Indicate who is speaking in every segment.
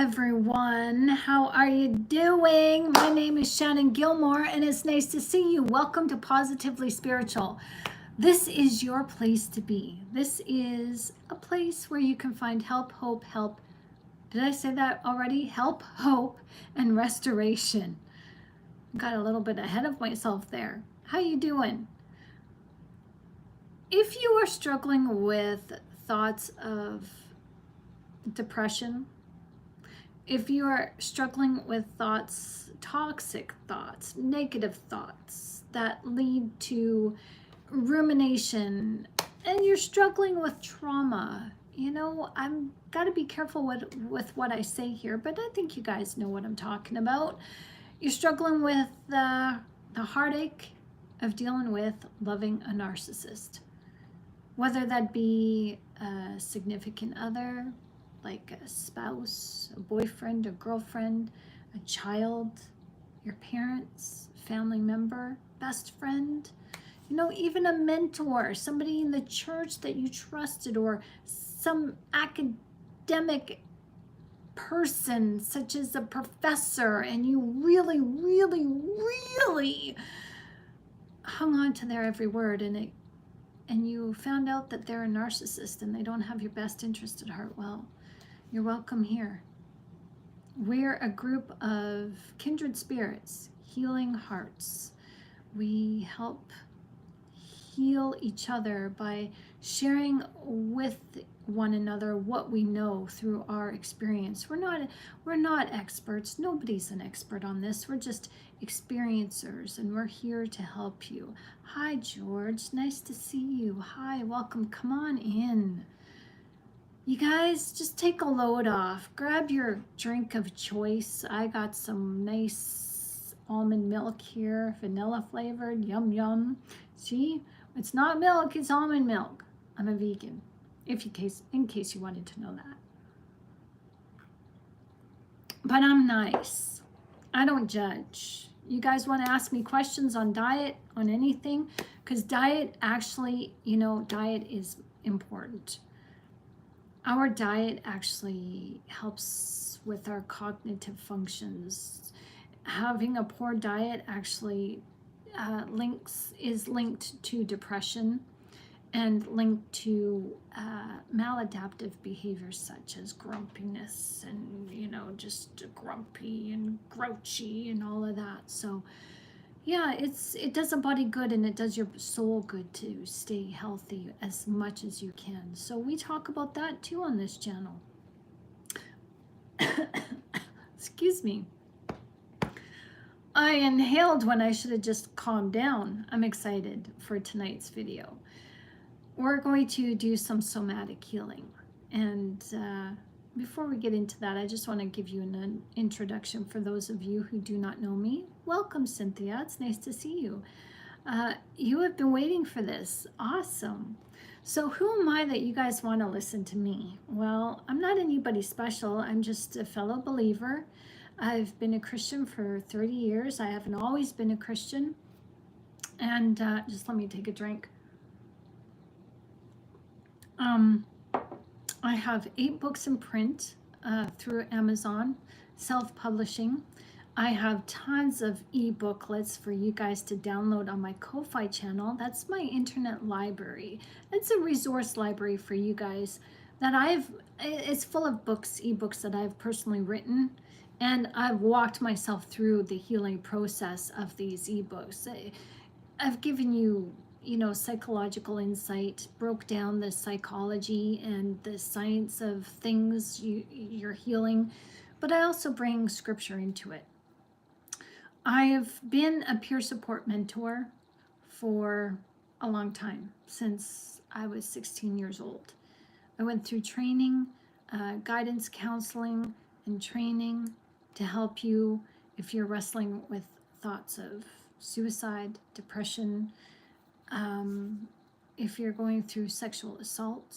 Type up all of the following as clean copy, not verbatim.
Speaker 1: everyone. How are you doing? My name is Shannon Gilmore, and it's nice to see you. Welcome to Positively Spiritual. This is your place to be. This is a place where you can find help. Did I say that already? Help, hope, and restoration. Got a little bit ahead of myself there. How you doing? If you are struggling with thoughts of depression, if you are struggling with thoughts, toxic thoughts, negative thoughts that lead to rumination, and you're struggling with trauma, you know, I'm got to be careful with what I say here, but I think you guys know what I'm talking about. You're struggling with the heartache of dealing with loving a narcissist, whether that be a significant other, like a spouse, a boyfriend, a girlfriend, a child, your parents, family member, best friend, you know, even a mentor, somebody in the church that you trusted, or some academic person such as a professor, and you really hung on to their every word, and you found out that they're a narcissist and they don't have your best interest at heart. Well, you're welcome here. We're a group of kindred spirits, healing hearts. We help heal each other by sharing with one another what we know through our experience. We're not experts. Nobody's an expert on this. We're just experiencers, and we're here to help you. Hi, George. Nice to see you. Hi, welcome. Come on in. You guys, just take a load off. Grab your drink of choice. I got some nice almond milk here, vanilla flavored. Yum, yum. See, it's not milk, it's almond milk. I'm a vegan, in case you wanted to know that. But I'm nice. I don't judge. You guys want to ask me questions on diet, on anything? Because diet actually, you know, diet is important. Our diet actually helps with our cognitive functions. Having a poor diet actually is linked to depression and linked to maladaptive behaviors such as grumpiness and, you know, just grumpy and grouchy and all of that. So yeah, it does a body good, and it does your soul good to stay healthy as much as you can. So we talk about that too on this channel. Excuse me. I inhaled when I should have just calmed down. I'm excited for tonight's video. We're going to do some somatic healing. And before we get into that, I just want to give you an introduction for those of you who do not know me. Welcome, Cynthia. It's nice to see you. You have been waiting for this. Awesome. So who am I that you guys want to listen to me? Well, I'm not anybody special. I'm just a fellow believer. I've been a Christian for 30 years. I haven't always been a Christian. And just let me take a drink. I have 8 books in print through Amazon, self-publishing. I have tons of e-booklets for you guys to download on my Ko-Fi channel. That's my internet library. It's a resource library for you guys that it's full of books, e-books that I've personally written, and I've walked myself through the healing process of these e-books. I've given you, you know, psychological insight, broke down the psychology and the science of things you're healing, but I also bring scripture into it. I've been a peer support mentor for a long time, since I was 16 years old. I went through training, guidance counseling, and training to help you if you're wrestling with thoughts of suicide, depression, if you're going through sexual assault,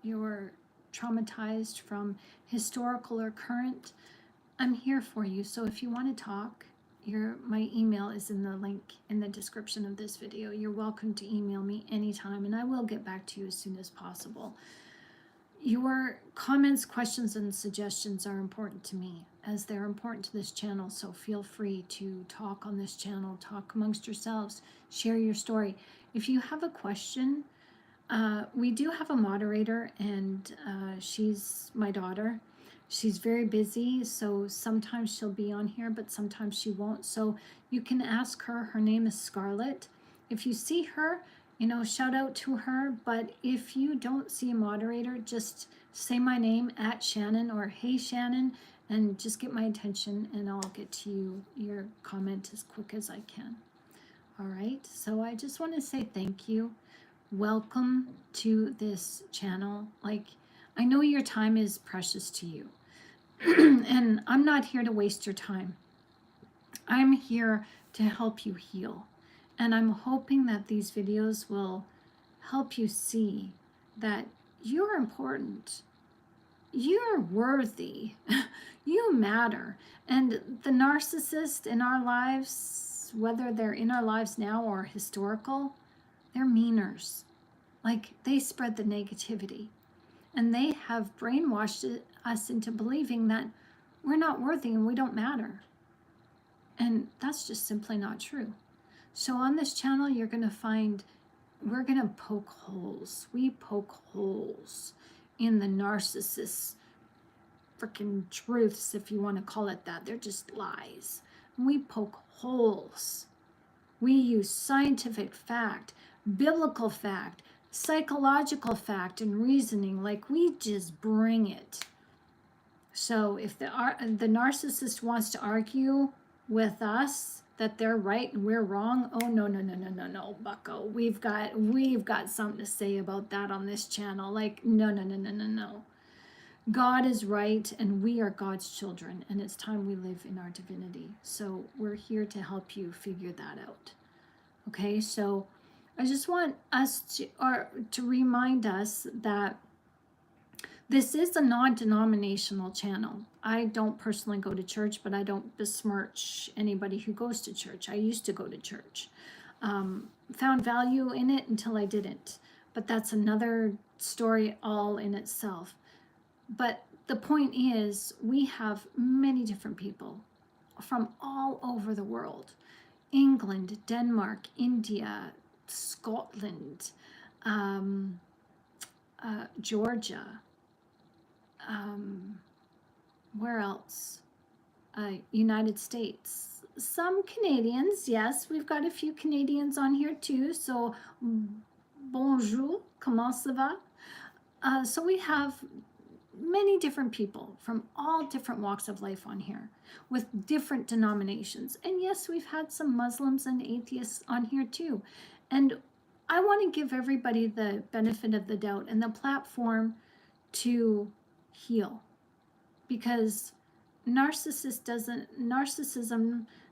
Speaker 1: you're traumatized from historical or current, I'm here for you. So if you want to talk, my email is in the link in the description of this video. You're welcome to email me anytime, and I will get back to you as soon as possible. Your comments, questions, and suggestions are important to me, as they're important to this channel. So feel free to talk on this channel, talk amongst yourselves, share your story. If you have a question, we do have a moderator, and she's my daughter. She's very busy, so sometimes she'll be on here, but sometimes she won't. So you can ask her. Her name is Scarlett. If you see her, shout out to her. But if you don't see a moderator, just say my name at Shannon or hey Shannon, and just get my attention, and I'll get to your comment as quick as I can. All right, so I just want to say thank you. Welcome to this channel. Like, I know your time is precious to you, and I'm not here to waste your time. I'm here to help you heal. And I'm hoping that these videos will help you see that you're important. You're worthy. You matter. And the narcissist in our lives, whether they're in our lives now or historical, they're meaners. Like, they spread the negativity. And they have brainwashed us into believing that we're not worthy and we don't matter. And that's just simply not true. So on this channel, you're going to find, we're going to poke holes. We poke holes in the narcissist freaking truths, if you want to call it that. They're just lies. We poke holes. We use scientific fact, biblical fact, psychological fact, and reasoning. Like, we just bring it. So if the narcissist wants to argue with us that they're right and we're wrong, oh no, bucko. We've got something to say about that on this channel. Like, no. God is right, and we are God's children, and it's time we live in our divinity. So we're here to help you figure that out. Okay, so I just want us to remind us that this is a non-denominational channel. I don't personally go to church, but I don't besmirch anybody who goes to church. I used to go to church. Found value in it until I didn't. But that's another story all in itself. But the point is, we have many different people from all over the world. England, Denmark, India, Scotland, Georgia, where else? United States. Some Canadians, yes, we've got a few Canadians on here too. So, bonjour, comment ça va? So we have many different people from all different walks of life on here with different denominations. And yes, we've had some Muslims and atheists on here too. And I want to give everybody the benefit of the doubt and the platform to heal, because narcissism,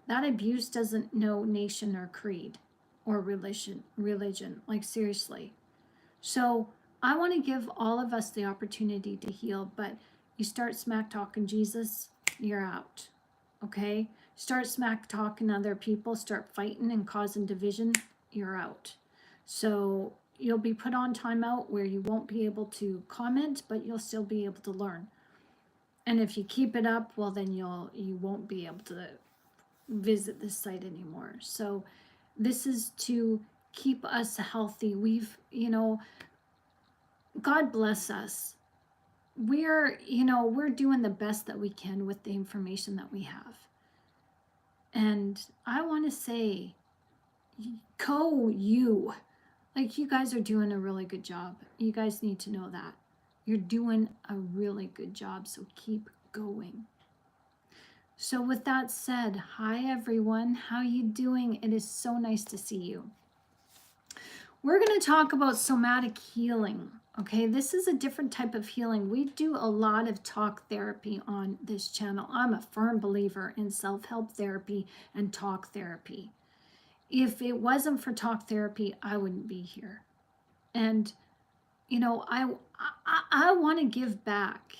Speaker 1: that abuse doesn't know nation or creed or religion, like, seriously. So I want to give all of us the opportunity to heal, but you start smack talking Jesus, you're out. Okay? Start smack talking other people, start fighting and causing division, you're out. So you'll be put on timeout where you won't be able to comment, but you'll still be able to learn. And if you keep it up, well, then you won't be able to visit this site anymore. So this is to keep us healthy. We've, God bless us. We're doing the best that we can with the information that we have. And I want to say, you, like, you guys are doing a really good job. You guys need to know that. You're doing a really good job, so keep going. So with that said, hi everyone, how you doing? It is so nice to see you. We're going to talk about somatic healing. Okay, this is a different type of healing. We do a lot of talk therapy on this channel. I'm a firm believer in self-help therapy and talk therapy. If it wasn't for talk therapy, I wouldn't be here. And I want to give back,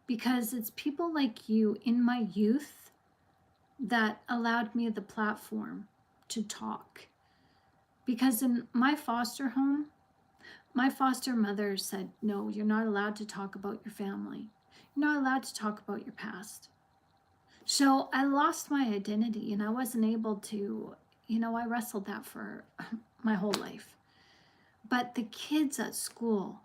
Speaker 1: because it's people like you in my youth that allowed me the platform to talk. Because in my foster home, My foster mother said, no, you're not allowed to talk about your family. You're not allowed to talk about your past. So I lost my identity and I wasn't able to, I wrestled that for my whole life. But the kids at school,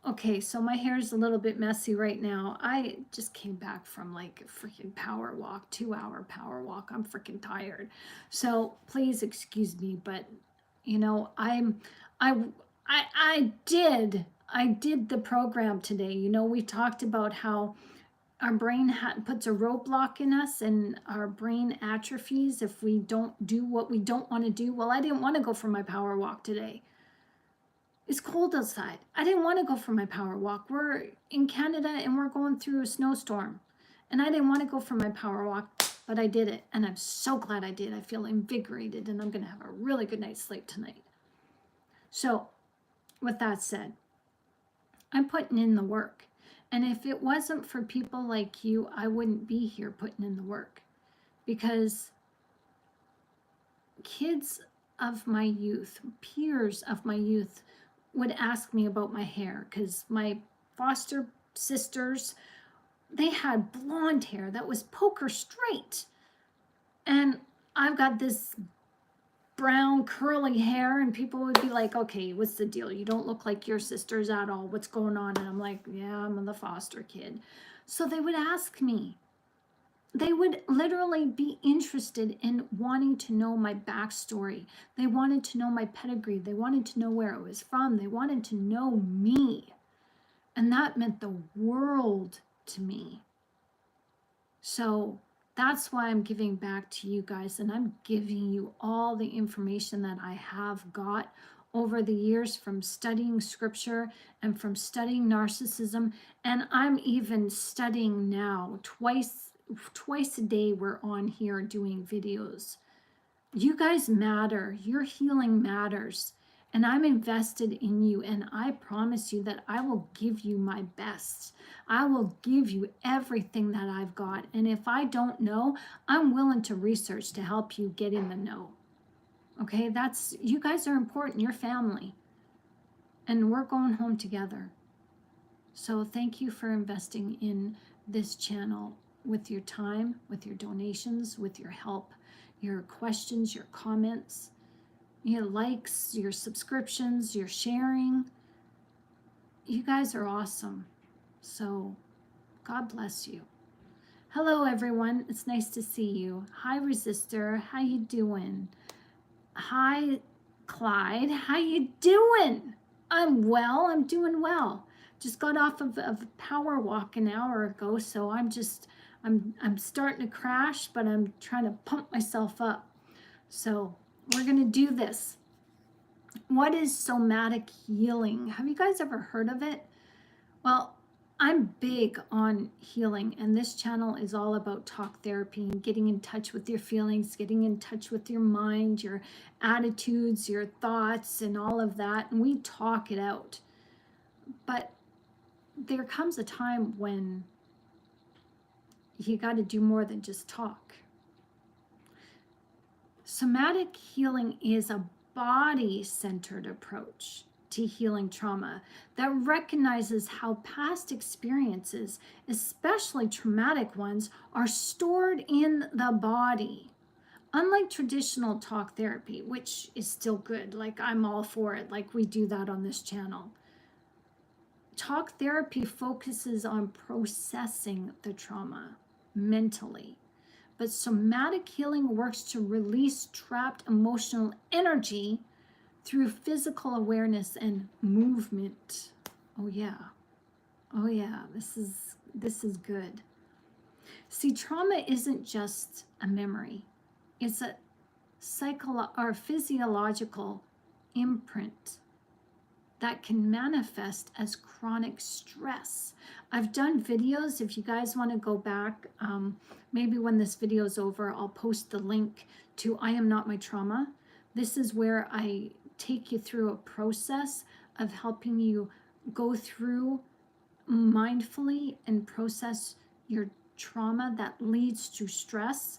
Speaker 1: okay, so my hair is a little bit messy right now. I just came back from like a freaking power walk, 2-hour power walk. I'm freaking tired. So please excuse me, but I I did the program today. We talked about how our brain puts a roadblock in us and our brain atrophies if we don't do what we don't want to do. Well, I didn't want to go for my power walk today. It's cold outside. I didn't want to go for my power walk. We're in Canada and we're going through a snowstorm. And I didn't want to go for my power walk, but I did it. And I'm so glad I did. I feel invigorated and I'm going to have a really good night's sleep tonight. So with that said, I'm putting in the work. And if it wasn't for people like you, I wouldn't be here putting in the work. Because kids of my youth, peers of my youth, would ask me about my hair because my foster sisters, they had blonde hair that was poker straight. And I've got this brown curly hair and people would be like, okay, what's the deal? You don't look like your sisters at all. What's going on? And I'm like, yeah, I'm the foster kid. So they would ask me. They would literally be interested in wanting to know my backstory. They wanted to know my pedigree. They wanted to know where it was from. They wanted to know me. And that meant the world to me. So that's why I'm giving back to you guys. And I'm giving you all the information that I have got over the years from studying scripture and from studying narcissism. And I'm even studying now twice a day we're on here doing videos. You guys matter. Your healing matters. And I'm invested in you. And I promise you that I will give you my best. I will give you everything that I've got. And if I don't know, I'm willing to research to help you get in the know. Okay, you guys are important. You're family. And we're going home together. So thank you for investing in this channel with your time, with your donations, with your help, your questions, your comments, your likes, your subscriptions, your sharing. You guys are awesome. So God bless you. Hello, everyone. It's nice to see you. Hi, Resistor. How you doing? Hi, Clyde. How you doing? I'm well. I'm doing well. Just got off of a power walk an hour ago, so I'm starting to crash, but I'm trying to pump myself up. So we're going to do this. What is somatic healing? Have you guys ever heard of it? Well, I'm big on healing, and this channel is all about talk therapy and getting in touch with your feelings, getting in touch with your mind, your attitudes, your thoughts, and all of that. And we talk it out. But there comes a time when you got to do more than just talk. Somatic healing is a body-centered approach to healing trauma that recognizes how past experiences, especially traumatic ones, are stored in the body. Unlike traditional talk therapy, which is still good, like I'm all for it, like we do that on this channel. Talk therapy focuses on processing the trauma mentally. But somatic healing works to release trapped emotional energy through physical awareness and movement. Oh yeah. Oh yeah, this is good. See, trauma isn't just a memory. It's a physiological imprint that can manifest as chronic stress. I've done videos. If you guys want to go back, maybe when this video is over, I'll post the link to I Am Not My Trauma. This is where I take you through a process of helping you go through mindfully and process your trauma that leads to stress,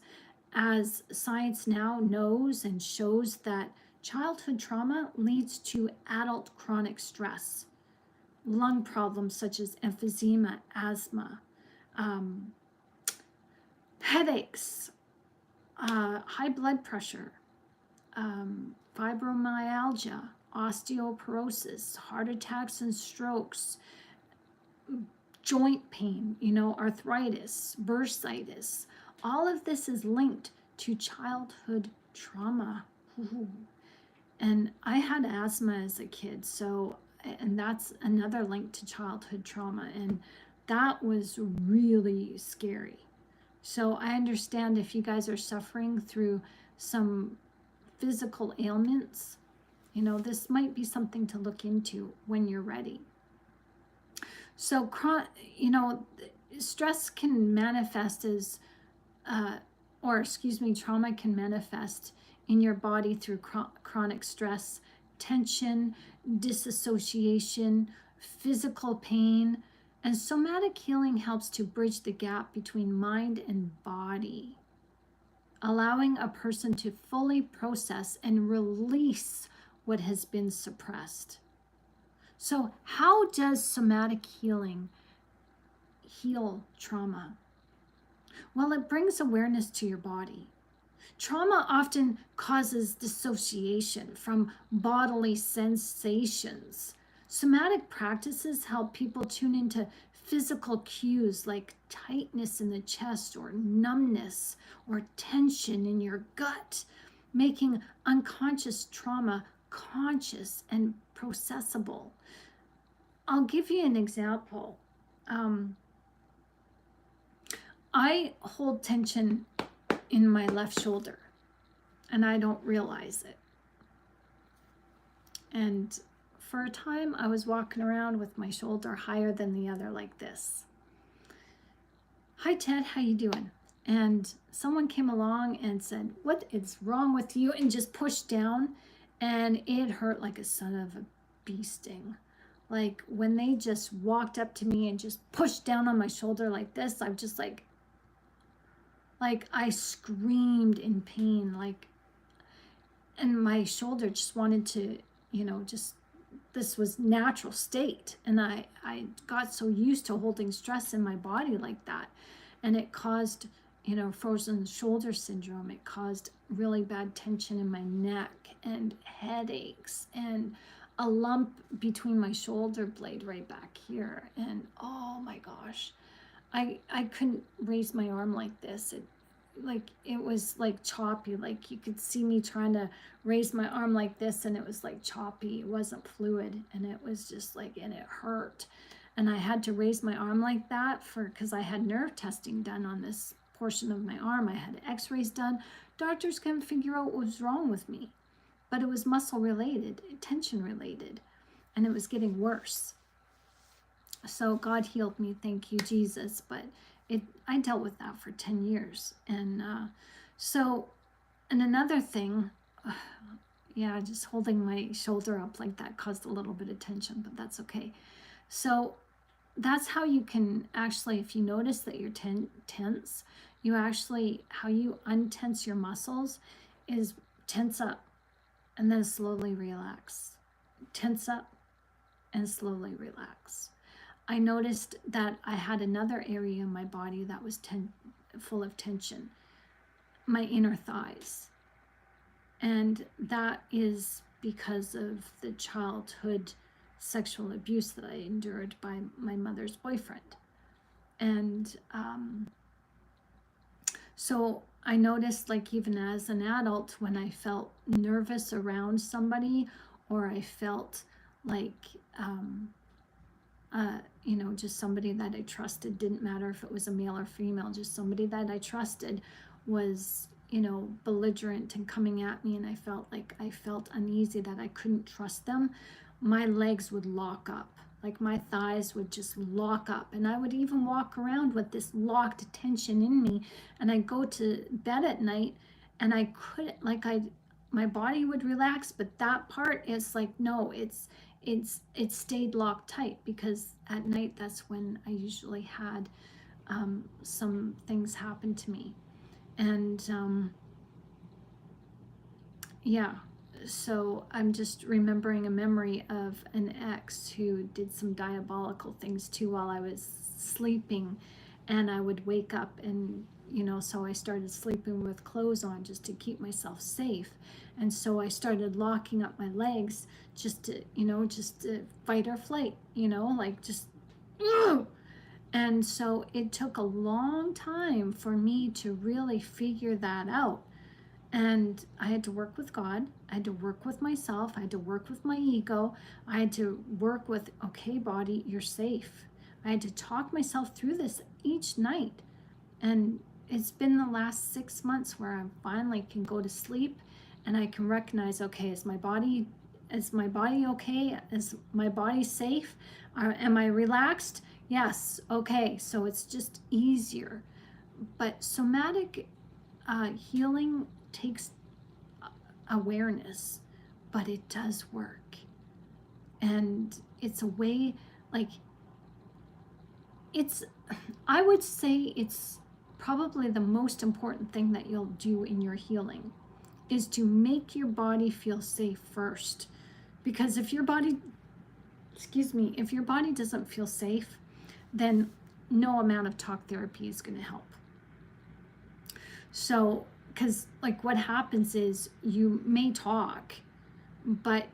Speaker 1: as science now knows and shows that Childhood trauma leads to adult chronic stress, lung problems such as emphysema, asthma, headaches, high blood pressure, fibromyalgia, osteoporosis, heart attacks and strokes, joint pain, arthritis, bursitis. All of this is linked to childhood trauma. Ooh. And I had asthma as a kid, and that's another link to childhood trauma, and that was really scary. So I understand if you guys are suffering through some physical ailments, this might be something to look into when you're ready. So, stress can manifest as, trauma can manifest in your body through chronic stress, tension, disassociation, physical pain, and somatic healing helps to bridge the gap between mind and body, allowing a person to fully process and release what has been suppressed. So how does somatic healing heal trauma? Well, it brings awareness to your body. Trauma often causes dissociation from bodily sensations. Somatic practices help people tune into physical cues like tightness in the chest or numbness or tension in your gut, making unconscious trauma conscious and processable. I'll give you an example. I hold tension in my left shoulder and I don't realize it. And for a time I was walking around with my shoulder higher than the other like this. Hi Ted, how you doing? And someone came along and said, what is wrong with you? And just pushed down, and it hurt like a son of a bee sting. Like when they just walked up to me and just pushed down on my shoulder like this, I'm just like I screamed in pain, and my shoulder just wanted to, this was natural state. And I got so used to holding stress in my body like that. And it caused, frozen shoulder syndrome. It caused really bad tension in my neck and headaches and a lump between my shoulder blade right back here. And oh my gosh, I couldn't raise my arm like this. It was like choppy. Like you could see me trying to raise my arm like this, and it was like choppy. It wasn't fluid, and it was just and it hurt. And I had to raise my arm like that because I had nerve testing done on this portion of my arm. I had x-rays done. Doctors couldn't figure out what was wrong with me, but it was muscle related, tension related, and it was getting worse. So God healed me, thank you Jesus. But I dealt with that for 10 years. And and another thing, just holding my shoulder up like that caused a little bit of tension, but that's okay. So that's how you can actually, if you notice that you're tense, how you untense your muscles is tense up and then slowly relax. Tense up and slowly relax. I noticed that I had another area in my body that was full of tension, my inner thighs. And that is because of the childhood sexual abuse that I endured by my mother's boyfriend. And so I noticed, even as an adult, when I felt nervous around somebody, or I felt just somebody that I trusted, didn't matter if it was a male or female, just somebody that I trusted was, belligerent and coming at me, and I felt uneasy that I couldn't trust them, my legs would lock up. My thighs would just lock up, and I would even walk around with this locked tension in me, and I'd go to bed at night and I couldn't, my body would relax, but that part is no, it stayed locked tight, because at night that's when I usually had some things happen to me. And So I'm just remembering a memory of an ex who did some diabolical things too while I was sleeping, and I would wake up and, so I started sleeping with clothes on just to keep myself safe. And so I started locking up my legs just to, just to fight or flight, like just, ugh! And so it took a long time for me to really figure that out. And I had to work with God. I had to work with myself. I had to work with my ego. I had to work with, okay, body, you're safe. I had to talk myself through this each night. And it's been the last 6 months where I finally can go to sleep and I can recognize, okay, is my body okay? Is my body safe? Am I relaxed? Yes. Okay. So it's just easier. But somatic healing takes awareness, but it does work. And it's a way, like, I would say it's probably the most important thing that you'll do in your healing is to make your body feel safe first. Because if your body doesn't feel safe, then no amount of talk therapy is going to help. So, because like what happens is you may talk, but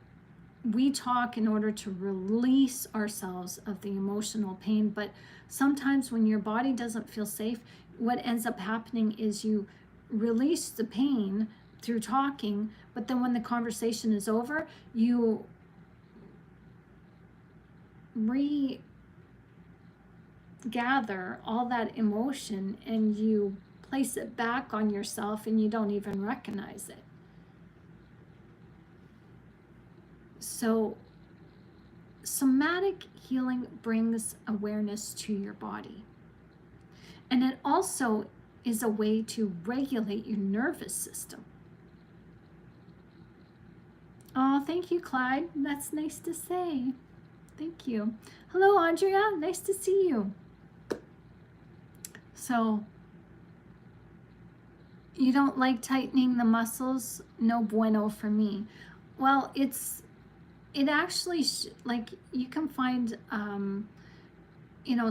Speaker 1: we talk in order to release ourselves of the emotional pain. But sometimes when your body doesn't feel safe, what ends up happening is you release the pain through talking, but then when the conversation is over, you regather all that emotion and you place it back on yourself and you don't even recognize it. So somatic healing brings awareness to your body. And it also is a way to regulate your nervous system. Oh, thank you, Clyde. That's nice to say. Thank you. Hello, Andrea. Nice to see you. So, you don't like tightening the muscles? No bueno for me. Well, it actually, like, you can find,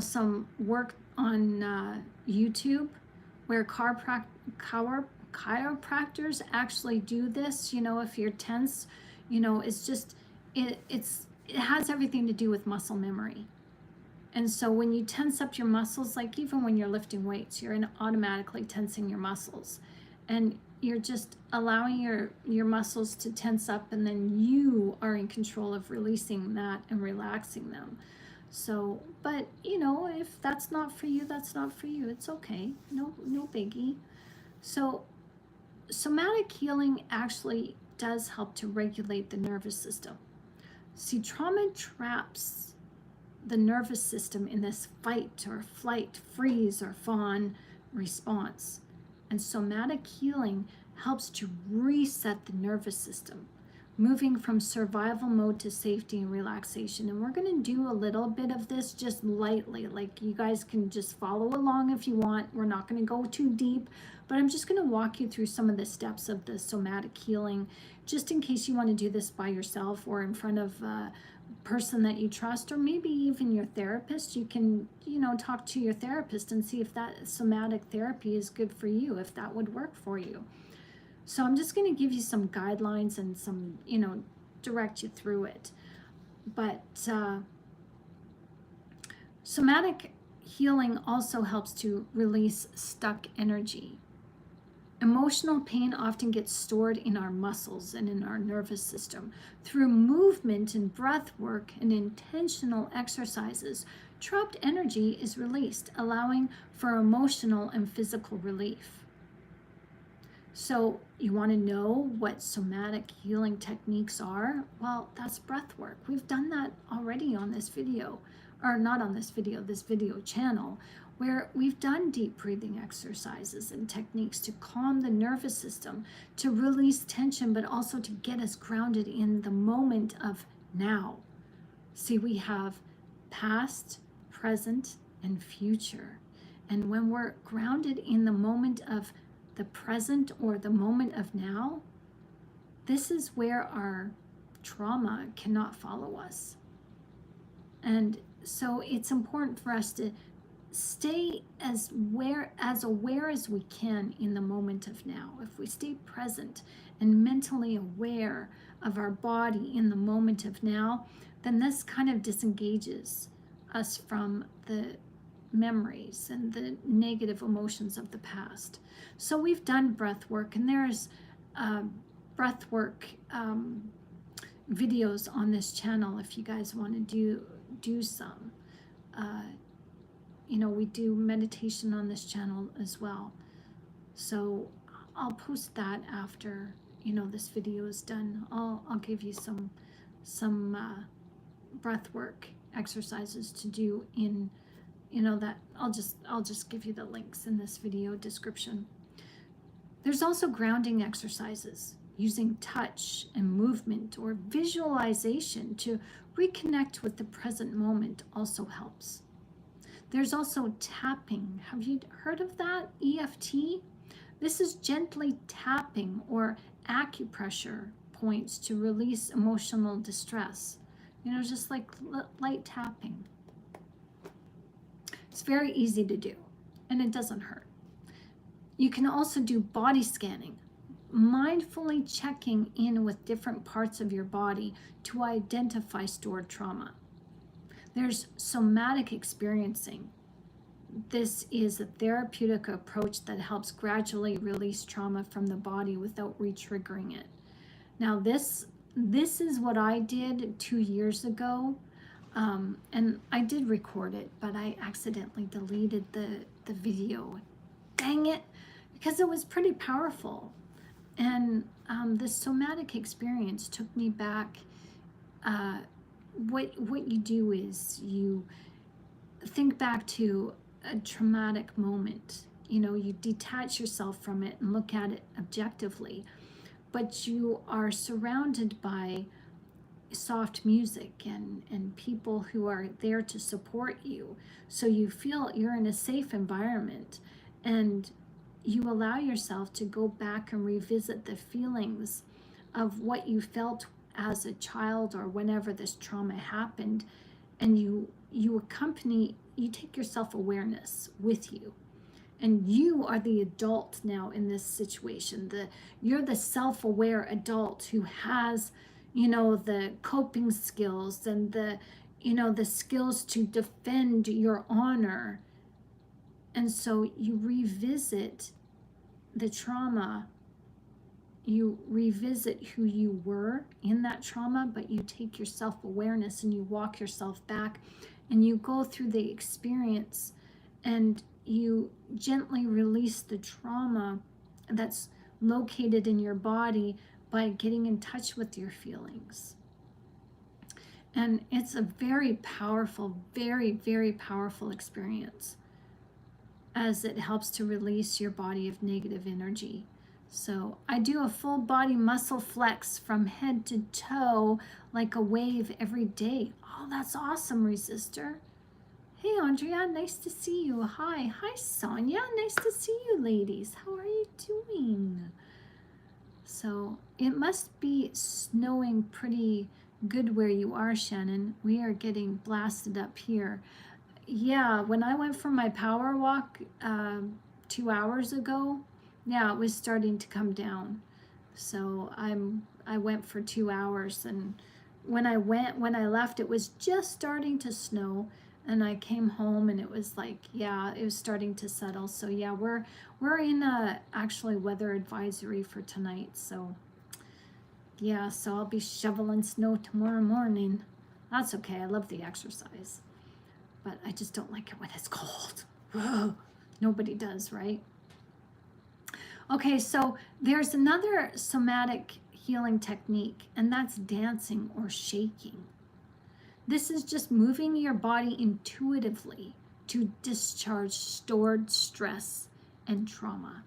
Speaker 1: some work on YouTube where chiropractors actually do this. If you're tense, it's just, it has everything to do with muscle memory. And so when you tense up your muscles, like even when you're lifting weights, you're automatically tensing your muscles. And you're just allowing your muscles to tense up, and then you are in control of releasing that and relaxing them. So, but if that's not for you, that's not for you. It's okay. No biggie. So somatic healing actually does help to regulate the nervous system. See, trauma traps the nervous system in this fight or flight, freeze or fawn response. And somatic healing helps to reset the nervous system, moving from survival mode to safety and relaxation. And we're going to do a little bit of this just lightly. Like, you guys can just follow along if you want. We're not going to go too deep, but I'm just going to walk you through some of the steps of the somatic healing, just in case you want to do this by yourself or in front of a person that you trust, or maybe even your therapist. You can, talk to your therapist and see if that somatic therapy is good for you, if that would work for you. So I'm just going to give you some guidelines and some, direct you through it. But somatic healing also helps to release stuck energy. Emotional pain often gets stored in our muscles and in our nervous system. Through movement and breath work and intentional exercises, trapped energy is released, allowing for emotional and physical relief. So you want to know what somatic healing techniques are? Well, that's breath work. We've done that already on this video, or not on this video, this video channel, where we've done deep breathing exercises and techniques to calm the nervous system, to release tension, but also to get us grounded in the moment of now. See, we have past, present, and future. And when we're grounded in the moment of the present or the moment of now, this is where our trauma cannot follow us. And so it's important for us to stay as aware as we can in the moment of now. If we stay present and mentally aware of our body in the moment of now, then this kind of disengages us from the memories and the negative emotions of the past. So we've done breath work, and there's breath work videos on this channel if you guys want to do some. You know, we do meditation on this channel as well. So I'll post that after, you know, this video is done. I'll give you some breath work exercises to do in, you know, that I'll just give you the links in this video description. There's also grounding exercises using touch and movement or visualization to reconnect with the present moment also helps. There's also tapping. Have you heard of that? EFT? This is gently tapping or acupressure points to release emotional distress. You know, just like light tapping. It's very easy to do, and it doesn't hurt. You can also do body scanning, mindfully checking in with different parts of your body to identify stored trauma. There's somatic experiencing. This is a therapeutic approach that helps gradually release trauma from the body without re-triggering it. Now, this is what I did 2 years ago, and I did record it, but I accidentally deleted the video. Dang it, because it was pretty powerful. And the somatic experience took me back. What you do is you think back to a traumatic moment. You know, you detach yourself from it and look at it objectively, but you are surrounded by soft music and people who are there to support you. So you feel you're in a safe environment, and you allow yourself to go back and revisit the feelings of what you felt as a child or whenever this trauma happened, and you take your self-awareness with you, and you are the adult now in this situation. You're the self-aware adult who has, you know, the coping skills and the skills to defend your honor. And so you revisit the trauma. You revisit who you were in that trauma, but you take your self-awareness and you walk yourself back, and you go through the experience, and you gently release the trauma that's located in your body by getting in touch with your feelings. And it's a very powerful, very, very powerful experience, as it helps to release your body of negative energy. So I do a full body muscle flex from head to toe like a wave every day. Oh, that's awesome, Resistor. Hey, Andrea, nice to see you. Hi, Sonia, nice to see you, ladies. How are you doing? So it must be snowing pretty good where you are, Shannon. We are getting blasted up here. Yeah, when I went for my power walk 2 hours ago, yeah, it was starting to come down. So I went for 2 hours, and when I left, it was just starting to snow, and I came home and it was like, yeah, it was starting to settle. So yeah, we're in a actually weather advisory for tonight. So yeah, so I'll be shoveling snow tomorrow morning. That's okay. I love the exercise, but I just don't like it when it's cold. Whoa. Nobody does, right? Okay, so there's another somatic healing technique, and that's dancing or shaking. This is just moving your body intuitively to discharge stored stress and trauma.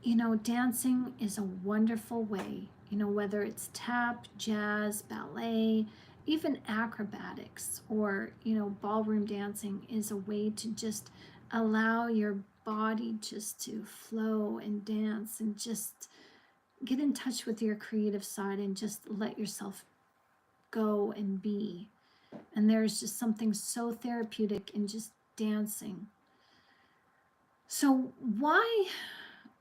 Speaker 1: You know, dancing is a wonderful way, you know, whether it's tap, jazz, ballet, even acrobatics, or, you know, ballroom dancing is a way to just allow your body just to flow and dance and just get in touch with your creative side and just let yourself go and be. And there's just something so therapeutic in just dancing. So why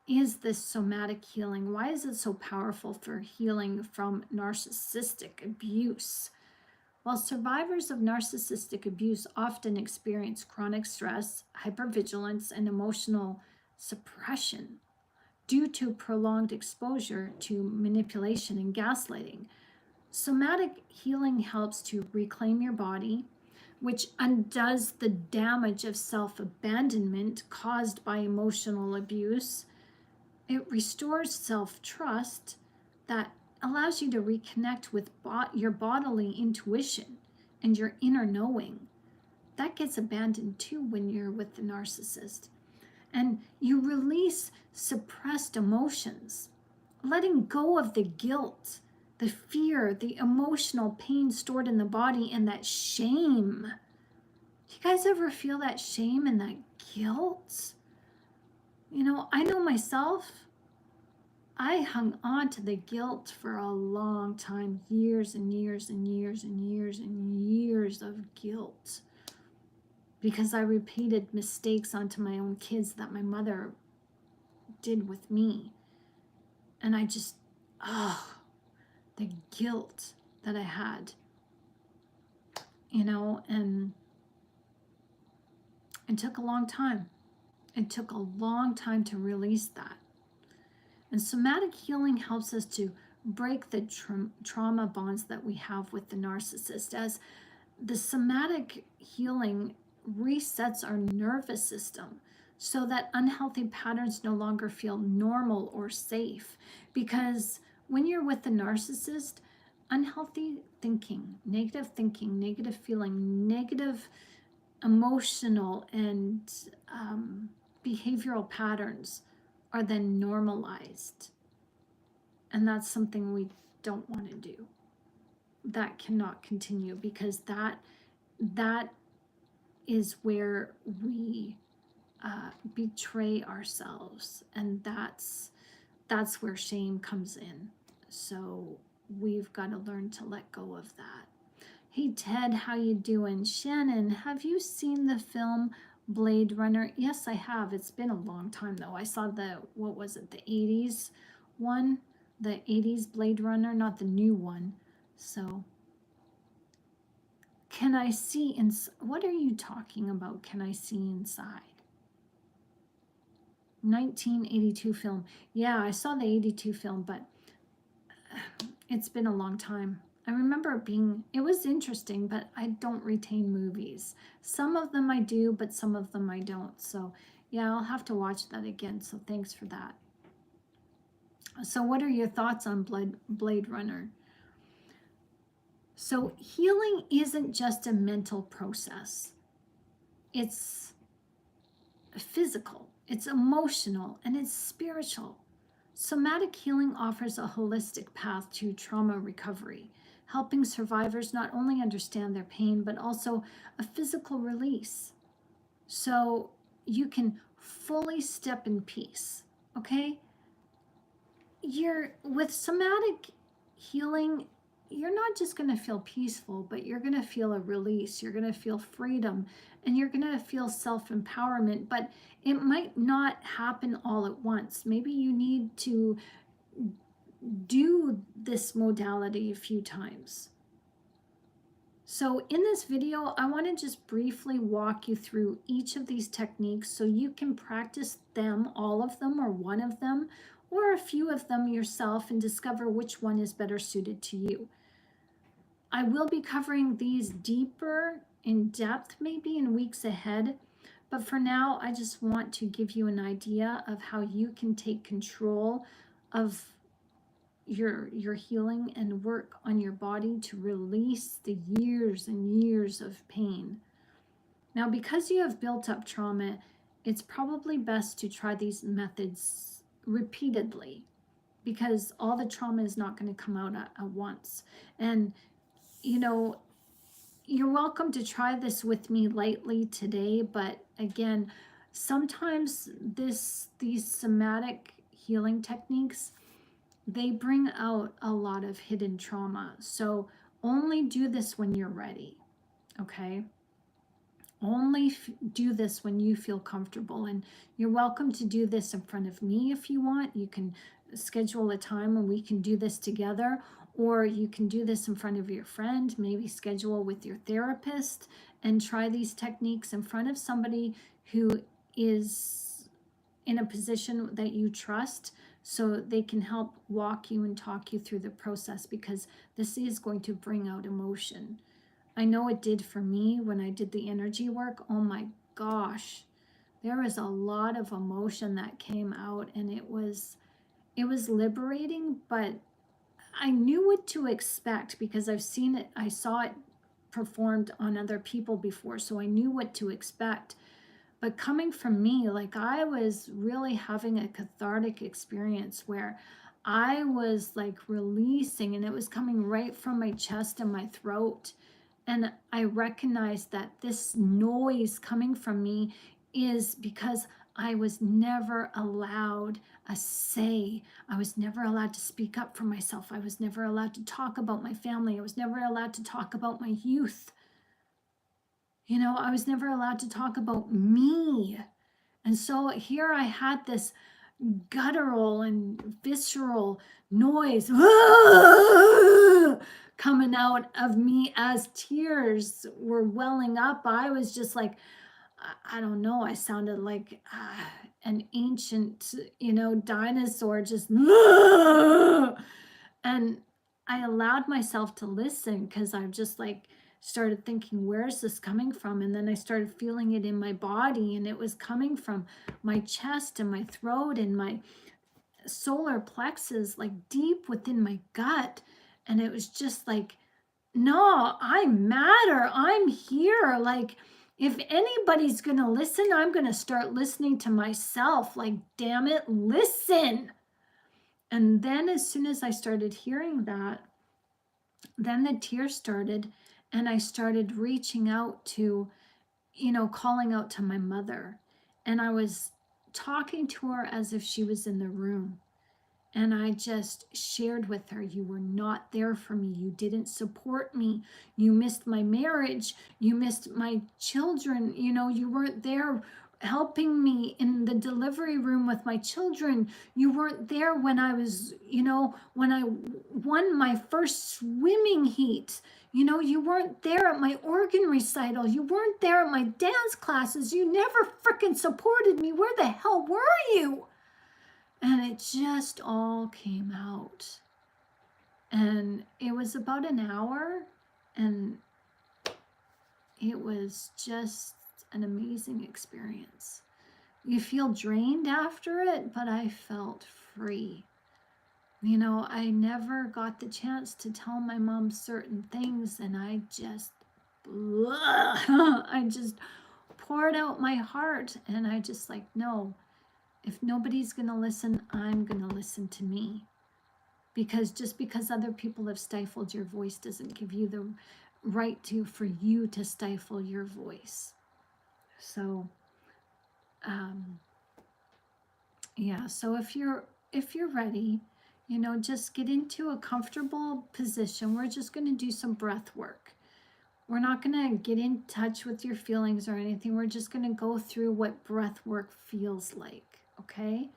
Speaker 1: is this somatic healing? Why is it so powerful for healing from narcissistic abuse? Well, survivors of narcissistic abuse often experience chronic stress, hypervigilance, and emotional suppression due to prolonged exposure to manipulation and gaslighting. Somatic healing helps to reclaim your body, which undoes the damage of self-abandonment caused by emotional abuse. It restores self-trust that allows you to reconnect with your bodily intuition and your inner knowing. That gets abandoned too when you're with the narcissist. And you release suppressed emotions, letting go of the guilt, the fear, the emotional pain stored in the body, and that shame. Do you guys ever feel that shame and that guilt? You know, I know myself, I hung on to the guilt for a long time, years and years and years and years and years of guilt, because I repeated mistakes onto my own kids that my mother did with me. And I just, the guilt that I had, you know, and it took a long time. It took a long time to release that. And somatic healing helps us to break the trauma bonds that we have with the narcissist, as the somatic healing resets our nervous system so that unhealthy patterns no longer feel normal or safe. Because when you're with the narcissist, unhealthy thinking, negative feeling, negative emotional and behavioral patterns are then normalized. And that's something we don't want to do. That cannot continue, because that is where we betray ourselves, and that's where shame comes in. So we've got to learn to let go of that. Hey Ted, how you doing? Shannon, have you seen the film Blade Runner? Yes, I have. It's been a long time though. I saw the, what was it, the 80s one? The 80s Blade Runner, not the new one. So, can I see what are you talking about? Can I see inside? 1982 film. Yeah, I saw the 82 film, but it's been a long time. I remember it was interesting, but I don't retain movies. Some of them I do, but some of them I don't. So yeah, I'll have to watch that again. So thanks for that. So what are your thoughts on Blade Runner? So healing isn't just a mental process. It's physical, it's emotional, and it's spiritual. Somatic healing offers a holistic path to trauma recovery, helping survivors not only understand their pain, but also a physical release. So you can fully step in peace, okay? With somatic healing, you're not just going to feel peaceful, but you're going to feel a release. You're going to feel freedom, and you're going to feel self-empowerment, but it might not happen all at once. Maybe you need to do this modality a few times. So in this video, I want to just briefly walk you through each of these techniques so you can practice them, all of them, or one of them, or a few of them yourself, and discover which one is better suited to you. I will be covering these deeper, in depth, maybe in weeks ahead, but for now, I just want to give you an idea of how you can take control of your healing and work on your body to release the years and years of pain. Now, because you have built up trauma, it's probably best to try these methods repeatedly, because all the trauma is not going to come out at once. And you know, you're welcome to try this with me lightly today, but again, sometimes these somatic healing techniques, they bring out a lot of hidden trauma. So only do this when you're ready, okay? Only do this when you feel comfortable. And you're welcome to do this in front of me if you want. You can schedule a time when we can do this together, or you can do this in front of your friend, maybe schedule with your therapist and try these techniques in front of somebody who is in a position that you trust, so they can help walk you and talk you through the process, because this is going to bring out emotion. I know it did for me when I did the energy work. Oh my gosh, there was a lot of emotion that came out, and it was liberating, but I knew what to expect because I've seen it, I saw it performed on other people before, so I knew what to expect. But coming from me, like, I was really having a cathartic experience where I was like releasing, and it was coming right from my chest and my throat. And I recognized that this noise coming from me is because I was never allowed a say. I was never allowed to speak up for myself. I was never allowed to talk about my family. I was never allowed to talk about my youth. You know, I was never allowed to talk about me. And so here I had this guttural and visceral noise coming out of me as tears were welling up. I was just like, I don't know, I sounded like an ancient, dinosaur, just and I allowed myself to listen, because I'm just like started thinking, where's this coming from? And then I started feeling it in my body, and it was coming from my chest and my throat and my solar plexus, like deep within my gut. And it was just like, no, I matter. I'm here. Like, if anybody's going to listen, I'm going to start listening to myself. Like, damn it, listen. And then as soon as I started hearing that, then the tears started, and I started reaching out to, calling out to my mother. And I was talking to her as if she was in the room. And I just shared with her, you were not there for me. You didn't support me. You missed my marriage. You missed my children. You weren't there helping me in the delivery room with my children. You weren't there when I was, when I won my first swimming heat. You weren't there at my organ recital. You weren't there at my dance classes. You never freaking supported me. Where the hell were you? And it just all came out. And it was about an hour, and it was just an amazing experience. You feel drained after it, but I felt free. I never got the chance to tell my mom certain things, and I just poured out my heart, and I just like, no, if nobody's going to listen, I'm going to listen to me. Because just because other people have stifled your voice doesn't give you the right for you to stifle your voice. So, yeah. So if you're ready, just get into a comfortable position. We're just going to do some breath work. We're not going to get in touch with your feelings or anything. We're just going to go through what breath work feels like. Okay.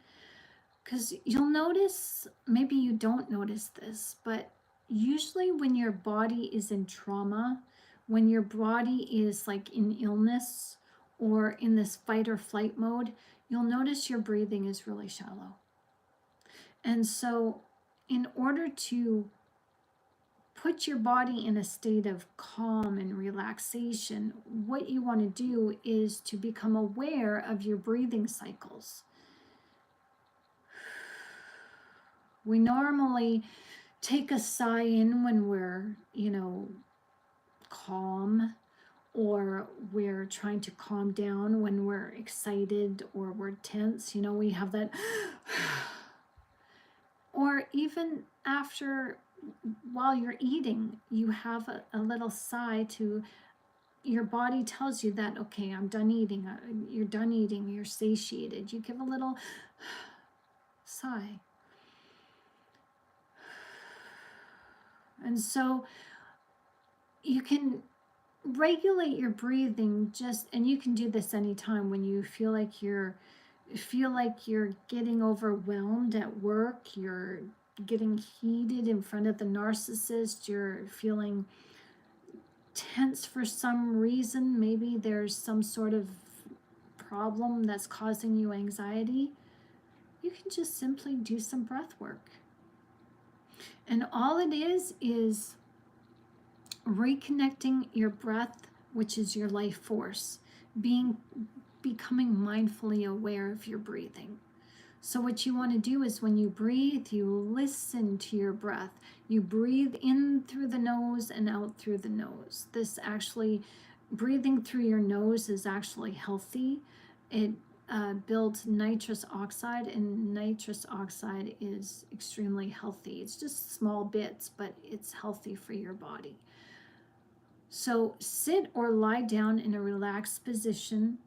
Speaker 1: Because you'll notice, maybe you don't notice this, but usually when your body is in trauma, when your body is like in illness or in this fight or flight mode, you'll notice your breathing is really shallow. And so in order to put your body in a state of calm and relaxation, what you want to do is to become aware of your breathing cycles. We normally take a sigh in when we're, calm, or we're trying to calm down when we're excited or we're tense. We have that. Or even while you're eating, you have a little sigh to, your body tells you that, okay, I'm done eating. You're done eating. You're satiated. You give a little sigh. And so you can regulate your breathing, and you can do this anytime when you feel like you're getting overwhelmed at work, you're getting heated in front of the narcissist, you're feeling tense for some reason, maybe there's some sort of problem that's causing you anxiety. You can just simply do some breath work. And all it is reconnecting your breath, which is your life force, becoming mindfully aware of your breathing. So what you want to do is when you breathe, you listen to your breath. You breathe in through the nose and out through the nose. This actually, breathing through your nose is actually healthy. It builds nitrous oxide, and nitrous oxide is extremely healthy. It's just small bits, but it's healthy for your body. So sit or lie down in a relaxed position.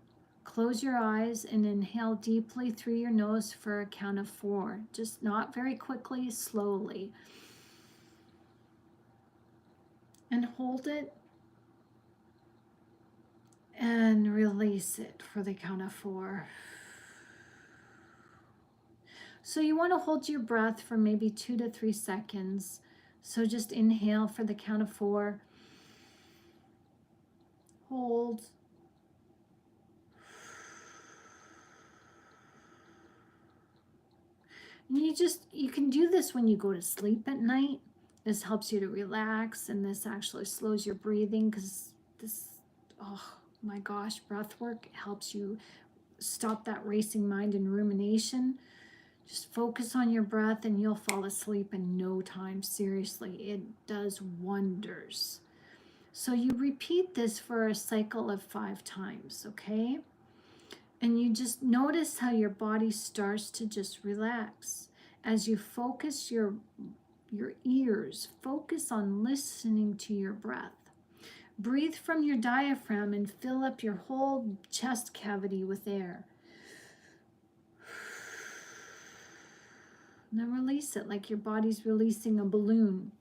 Speaker 1: Close your eyes and inhale deeply through your nose for a count of 4. Just not very quickly, slowly. And hold it. And release it for the count of 4. So you want to hold your breath for maybe 2 to 3 seconds. So just inhale for the count of 4. Hold. You can do this when you go to sleep at night. This helps you to relax, and this actually slows your breathing, because this, oh my gosh, breath work helps you stop that racing mind and rumination. Just focus on your breath and you'll fall asleep in no time. Seriously, it does wonders. So you repeat this for a cycle of 5 times, okay? And you just notice how your body starts to just relax. As you focus your ears, focus on listening to your breath. Breathe from your diaphragm and fill up your whole chest cavity with air. And then release it like your body's releasing a balloon.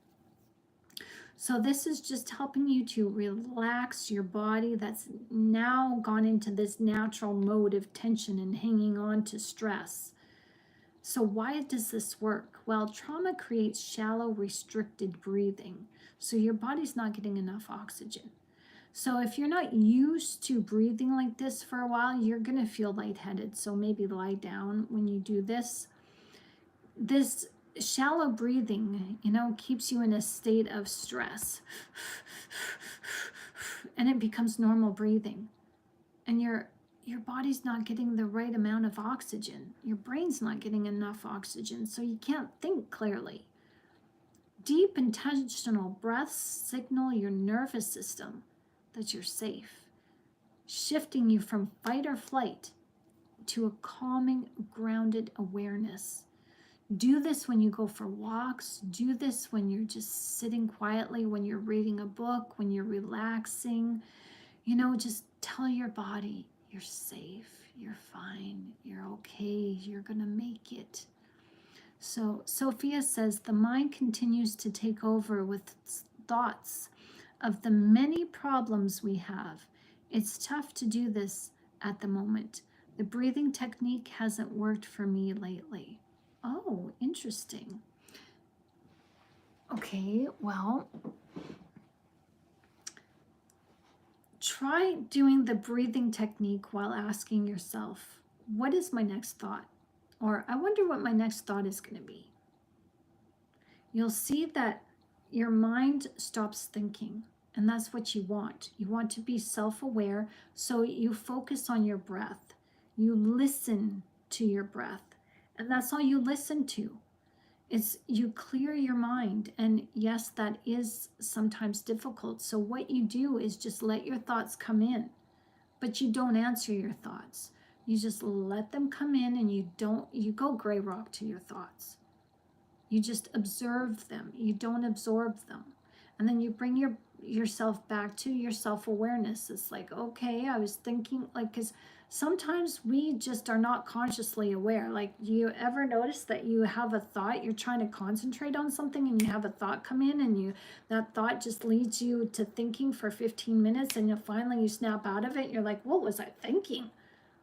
Speaker 1: So this is just helping you to relax your body that's now gone into this natural mode of tension and hanging on to stress. So why does this work? Well, trauma creates shallow, restricted breathing. So your body's not getting enough oxygen. So if you're not used to breathing like this for a while, you're going to feel lightheaded. So maybe lie down when you do this. This shallow breathing, keeps you in a state of stress. And it becomes normal breathing. And your body's not getting the right amount of oxygen. Your brain's not getting enough oxygen, so you can't think clearly. Deep, intentional breaths signal your nervous system that you're safe, shifting you from fight or flight to a calming, grounded awareness. Do this when you go for walks. Do this when you're just sitting quietly, when you're reading a book, when you're relaxing. Just tell your body, you're safe, you're fine, you're okay, you're going to make it. So Sophia says, the mind continues to take over with thoughts of the many problems we have. It's tough to do this at the moment. The breathing technique hasn't worked for me lately. Oh, interesting. Okay, well, try doing the breathing technique while asking yourself, what is my next thought? Or I wonder what my next thought is going to be. You'll see that your mind stops thinking, and that's what you want. You want to be self-aware, so you focus on your breath. You listen to your breath. And that's all you listen to. It's you clear your mind. And yes, that is sometimes difficult. So what you do is just let your thoughts come in, but you don't answer your thoughts. You just let them come in, and you go gray rock to your thoughts. You just observe them. You don't absorb them. And then you bring your yourself back to your self-awareness. It's like, okay, I was thinking, like, because sometimes we just are not consciously aware. Like, do you ever notice that you have a thought, you're trying to concentrate on something, and you have a thought come in, and that thought just leads you to thinking for 15 minutes, and finally you snap out of it. You're like, what was I thinking?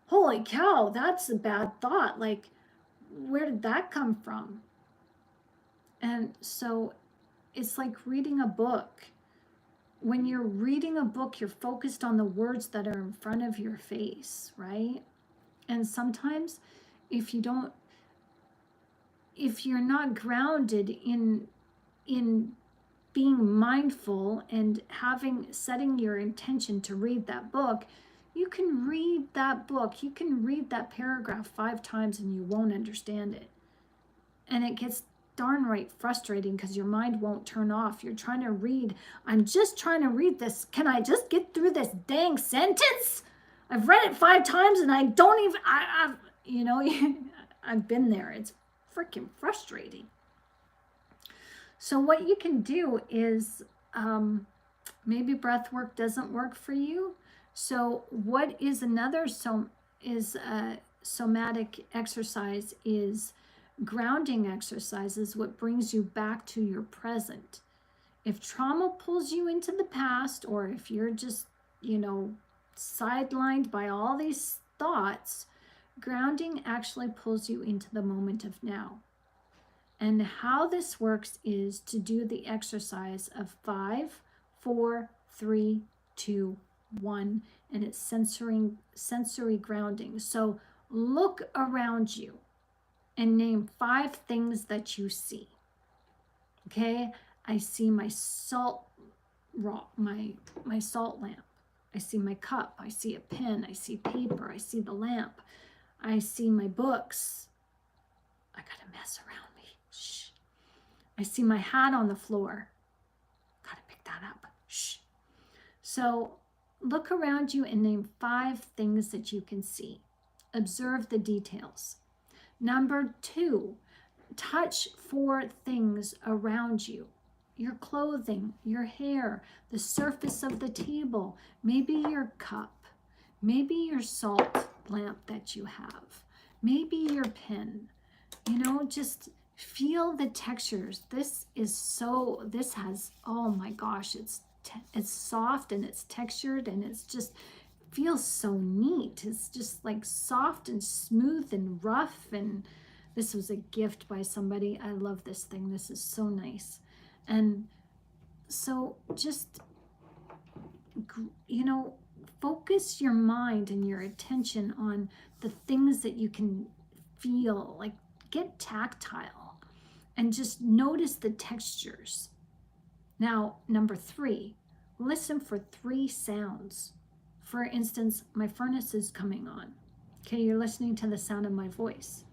Speaker 1: Holy cow, that's a bad thought. Like, where did that come from? And so it's like reading a book. When you're reading a book, you're focused on the words that are in front of your face, right? And sometimes if you're not grounded in being mindful and setting your intention to read that book, you can read that book, you can read that paragraph 5 times and you won't understand it. And it gets darn right frustrating because your mind won't turn off. You're trying to read. I'm just trying to read this. Can I just get through this dang sentence? I've read it 5 times and I don't even, I've I've been there. It's freaking frustrating. So what you can do is, maybe breath work doesn't work for you. So what is another somatic exercise is grounding exercises, what brings you back to your present. If trauma pulls you into the past, or if you're just, sidelined by all these thoughts, grounding actually pulls you into the moment of now. And how this works is to do the exercise of 5, 4, 3, 2, 1, and it's sensory grounding. So look around you and name 5 things that you see. Okay, I see my salt my salt lamp. I see my cup. I see a pen. I see paper. I see the lamp. I see my books. I got a mess around me. Shh. I see my hat on the floor. Gotta pick that up. Shh. So look around you and name 5 things that you can see. Observe the details. Number 2, touch 4 things around you. Your clothing, your hair, the surface of the table, maybe your cup, maybe your salt lamp that you have, maybe your pen. Just feel the textures. This has, oh my gosh, it's soft and it's textured and it's just feels so neat. It's just like soft and smooth and rough, and this was a gift by somebody. I love this thing. This is so nice. And so just focus your mind and your attention on the things that you can feel. Like, get tactile and just notice the textures. Now, number 3, listen for 3 sounds. For instance, my furnace is coming on. Okay, you're listening to the sound of my voice.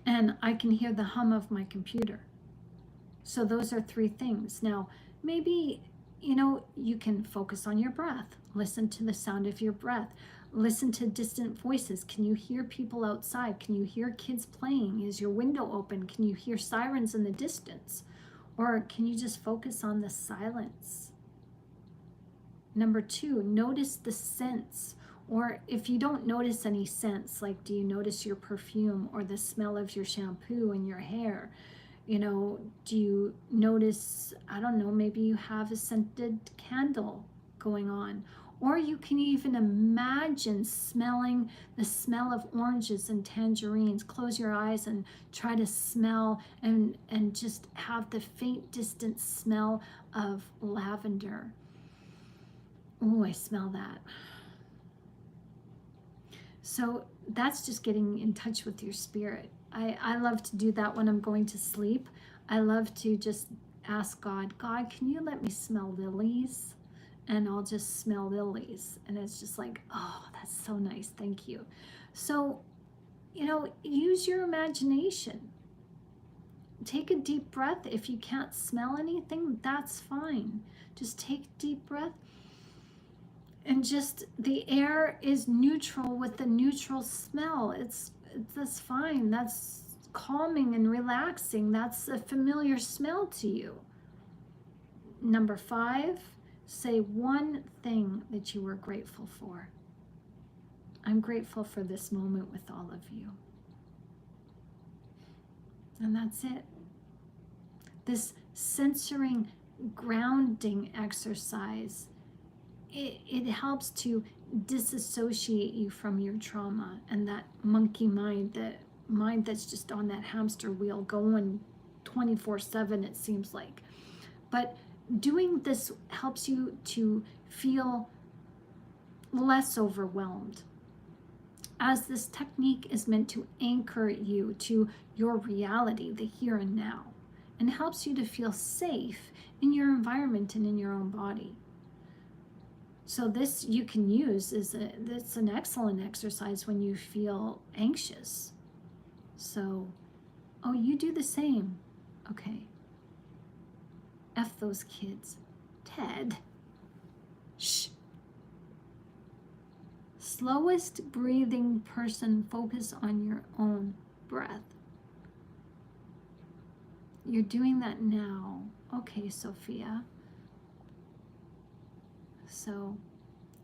Speaker 1: And I can hear the hum of my computer. So those are 3 things. Now, maybe, you can focus on your breath. Listen to the sound of your breath. Listen to distant voices. Can you hear people outside? Can you hear kids playing? Is your window open? Can you hear sirens in the distance? Or can you just focus on the silence? Number 2, notice the scents. Or if you don't notice any scents, like, do you notice your perfume or the smell of your shampoo in your hair? Do you notice, I don't know, maybe you have a scented candle going on. Or you can even imagine smelling the smell of oranges and tangerines. Close your eyes and try to smell and just have the faint, distant smell of lavender. Oh, I smell that. So that's just getting in touch with your spirit. I love to do that when I'm going to sleep. I love to just ask God, can you let me smell lilies? And I'll just smell lilies. And it's just like, oh, that's so nice. Thank you. So, use your imagination. Take a deep breath. If you can't smell anything, that's fine. Just take a deep breath. And just the air is neutral with the neutral smell. That's fine. That's calming and relaxing. That's a familiar smell to you. Number 5, say one thing that you were grateful for. I'm grateful for this moment with all of you. And that's it. This censoring, grounding exercise, it helps to disassociate you from your trauma and that monkey mind, the mind that's just on that hamster wheel going 24/7, it seems like. But doing this helps you to feel less overwhelmed, as this technique is meant to anchor you to your reality, the here and now, and helps you to feel safe in your environment and in your own body. So this you can use it's an excellent exercise when you feel anxious. So, oh, you do the same. Okay. F those kids. Ted. Shh. Slowest breathing person, focus on your own breath. You're doing that now. Okay, Sophia. So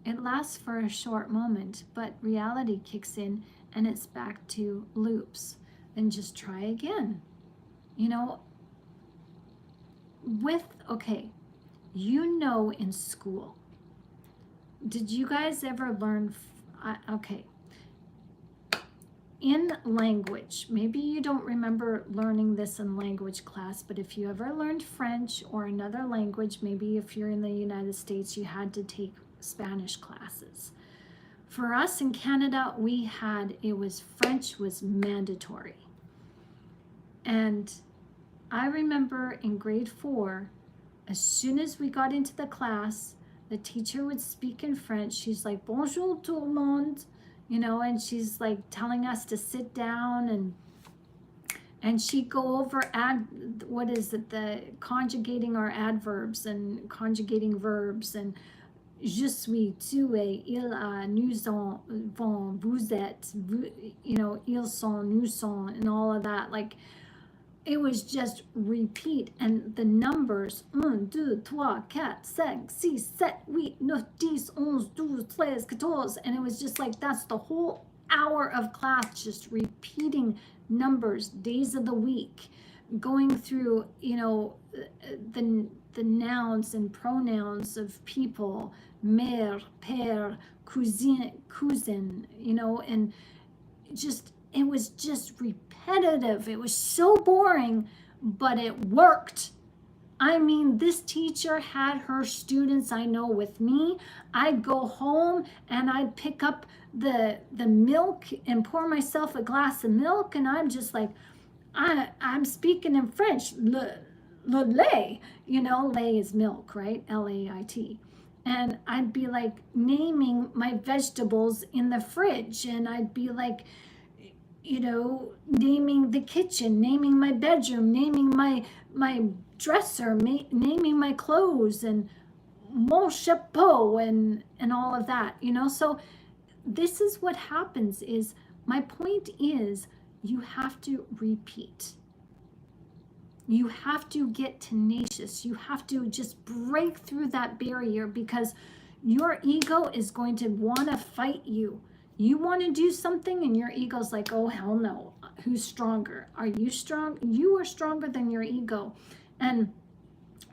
Speaker 1: it lasts for a short moment, but reality kicks in and it's back to loops. Then just try again. You know, in school, did you guys ever learn, in language, maybe you don't remember learning this in language class, but if you ever learned French or another language, maybe if you're in the United States, you had to take Spanish classes. For us in Canada, French was mandatory. And I remember in grade 4, as soon as we got into the class, the teacher would speak in French. She's like, bonjour tout le monde, and she's like telling us to sit down, and she'd go over the conjugating our adverbs and conjugating verbs, and je suis, tu es, il a, nous on, vont, vous êtes, ils sont, nous sommes, and all of that. Like, it was just repeat, and the numbers 1, 2, 3, 4, 5, 6, 7, 8, 9, 10, 11, 12, 13, 14, and it was just like, that's the whole hour of class, just repeating numbers, days of the week, going through, the nouns and pronouns of people, mère, père, cousin, and just, it was just repetitive. It was so boring, but it worked. I mean, this teacher had her students, I know, with me. I'd go home and I'd pick up the milk and pour myself a glass of milk, and I'm just like, I'm speaking in French, le lait, lait is milk, right? L-A-I-T. And I'd be like naming my vegetables in the fridge, and I'd be like, naming the kitchen, naming my bedroom, naming my dresser, naming my clothes, and mon chapeau, and all of that, So this is what happens. Is my point is, you have to repeat. You have to get tenacious. You have to just break through that barrier, because your ego is going to want to fight you. You want to do something and your ego's like, oh, hell no. Who's stronger? Are you strong? You are stronger than your ego. And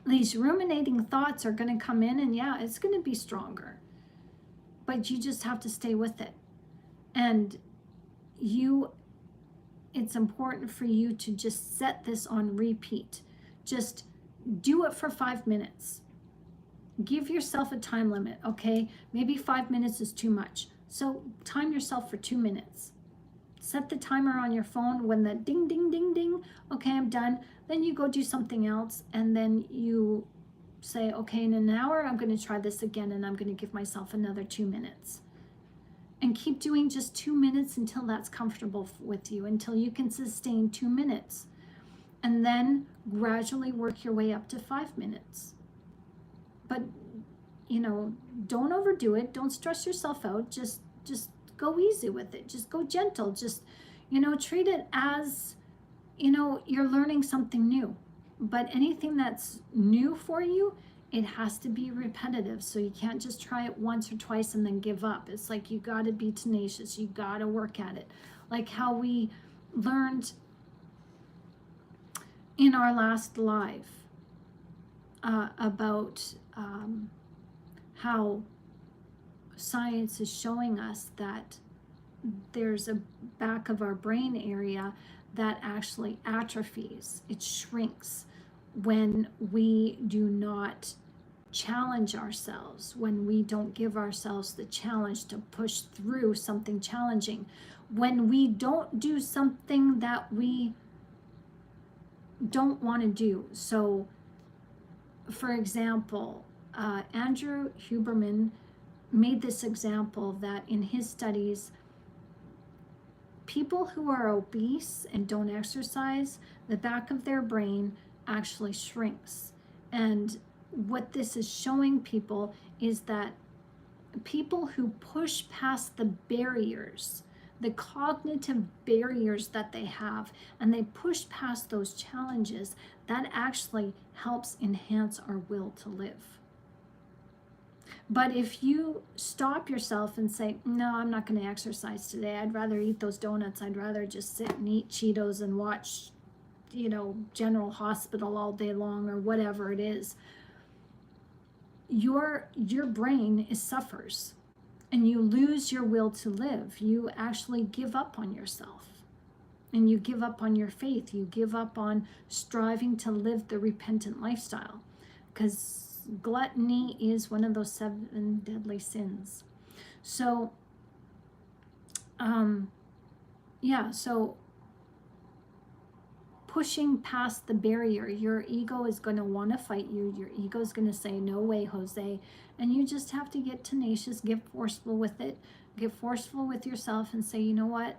Speaker 1: these ruminating thoughts are going to come in, and yeah, it's going to be stronger. But you just have to stay with it. And it's important for you to just set this on repeat. Just do it for 5 minutes. Give yourself a time limit, okay? Maybe 5 minutes is too much. So time yourself for 2 minutes. Set the timer on your phone when the ding, ding, ding, ding, okay, I'm done. Then you go do something else, and then you say, okay, in an hour, I'm going to try this again, and I'm going to give myself another 2 minutes. And keep doing just 2 minutes until that's comfortable with you, until you can sustain 2 minutes. And then gradually work your way up to 5 minutes. But don't overdo it. Don't stress yourself out. Just go easy with it. Just go gentle. Just, treat it as, you're learning something new. But anything that's new for you It has to be repetitive. So you can't just try it once or twice and then give up. It's like you got to be tenacious. You got to work at it. Like how we learned in our last live about how science is showing us that there's a back of our brain area that actually atrophies. It shrinks when we do not challenge ourselves, when we don't give ourselves the challenge to push through something challenging, when we don't do something that we don't want to do. So, for example, Andrew Huberman made this example that in his studies, people who are obese and don't exercise, the back of their brain actually shrinks. And what this is showing people is that people who push past the barriers, the cognitive barriers that they have, and they push past those challenges, that actually helps enhance our will to live. But if you stop yourself and say, no, I'm not going to exercise today. I'd rather eat those donuts. I'd rather just sit and eat Cheetos and watch, General Hospital all day long or whatever it is. Your brain suffers and you lose your will to live. You actually give up on yourself and you give up on your faith. You give up on striving to live the repentant lifestyle, because gluttony is one of those 7 deadly sins. So, so pushing past the barrier, your ego is going to want to fight you. Your ego is going to say, no way, Jose. And you just have to get tenacious, get forceful with it, get forceful with yourself and say, you know what?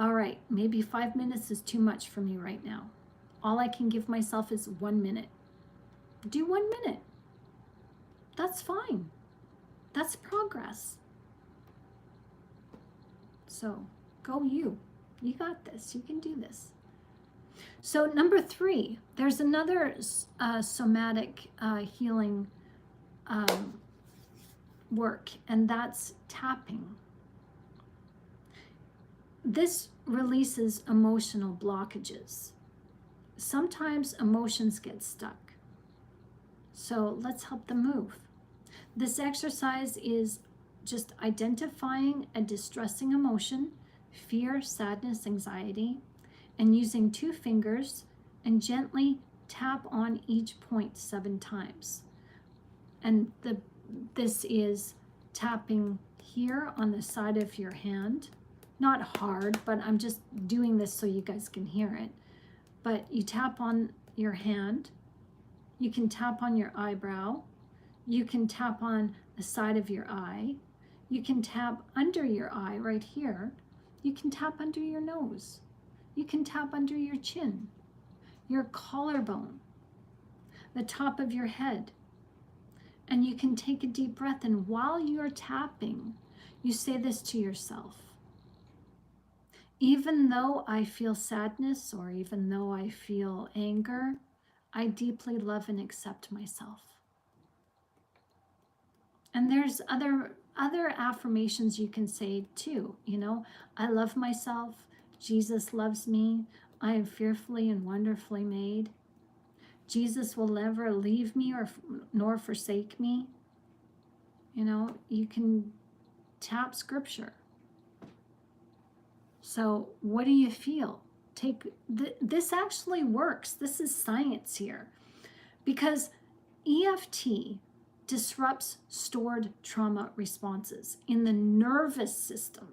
Speaker 1: All right, maybe 5 minutes is too much for me right now. All I can give myself is 1 minute. Do 1 minute. That's fine. That's progress. So go you. You got this. You can do this. So number 3, there's another somatic healing work, and that's tapping. This releases emotional blockages. Sometimes emotions get stuck. So let's help them move. This exercise is just identifying a distressing emotion, fear, sadness, anxiety, and using 2 fingers and gently tap on each point 7 times. And this is tapping here on the side of your hand. Not hard, but I'm just doing this so you guys can hear it. But you tap on your hand. You can tap on your eyebrow. You can tap on the side of your eye. You can tap under your eye right here. You can tap under your nose. You can tap under your chin, your collarbone, the top of your head. And you can take a deep breath, and while you're tapping, you say this to yourself. Even though I feel sadness or even though I feel anger, I deeply love and accept myself. And there's other affirmations you can say too. I love myself. Jesus loves me. I am fearfully and wonderfully made. Jesus will never leave me nor forsake me. You can tap scripture. So what do you feel? This actually works. This is science here, because EFT disrupts stored trauma responses in the nervous system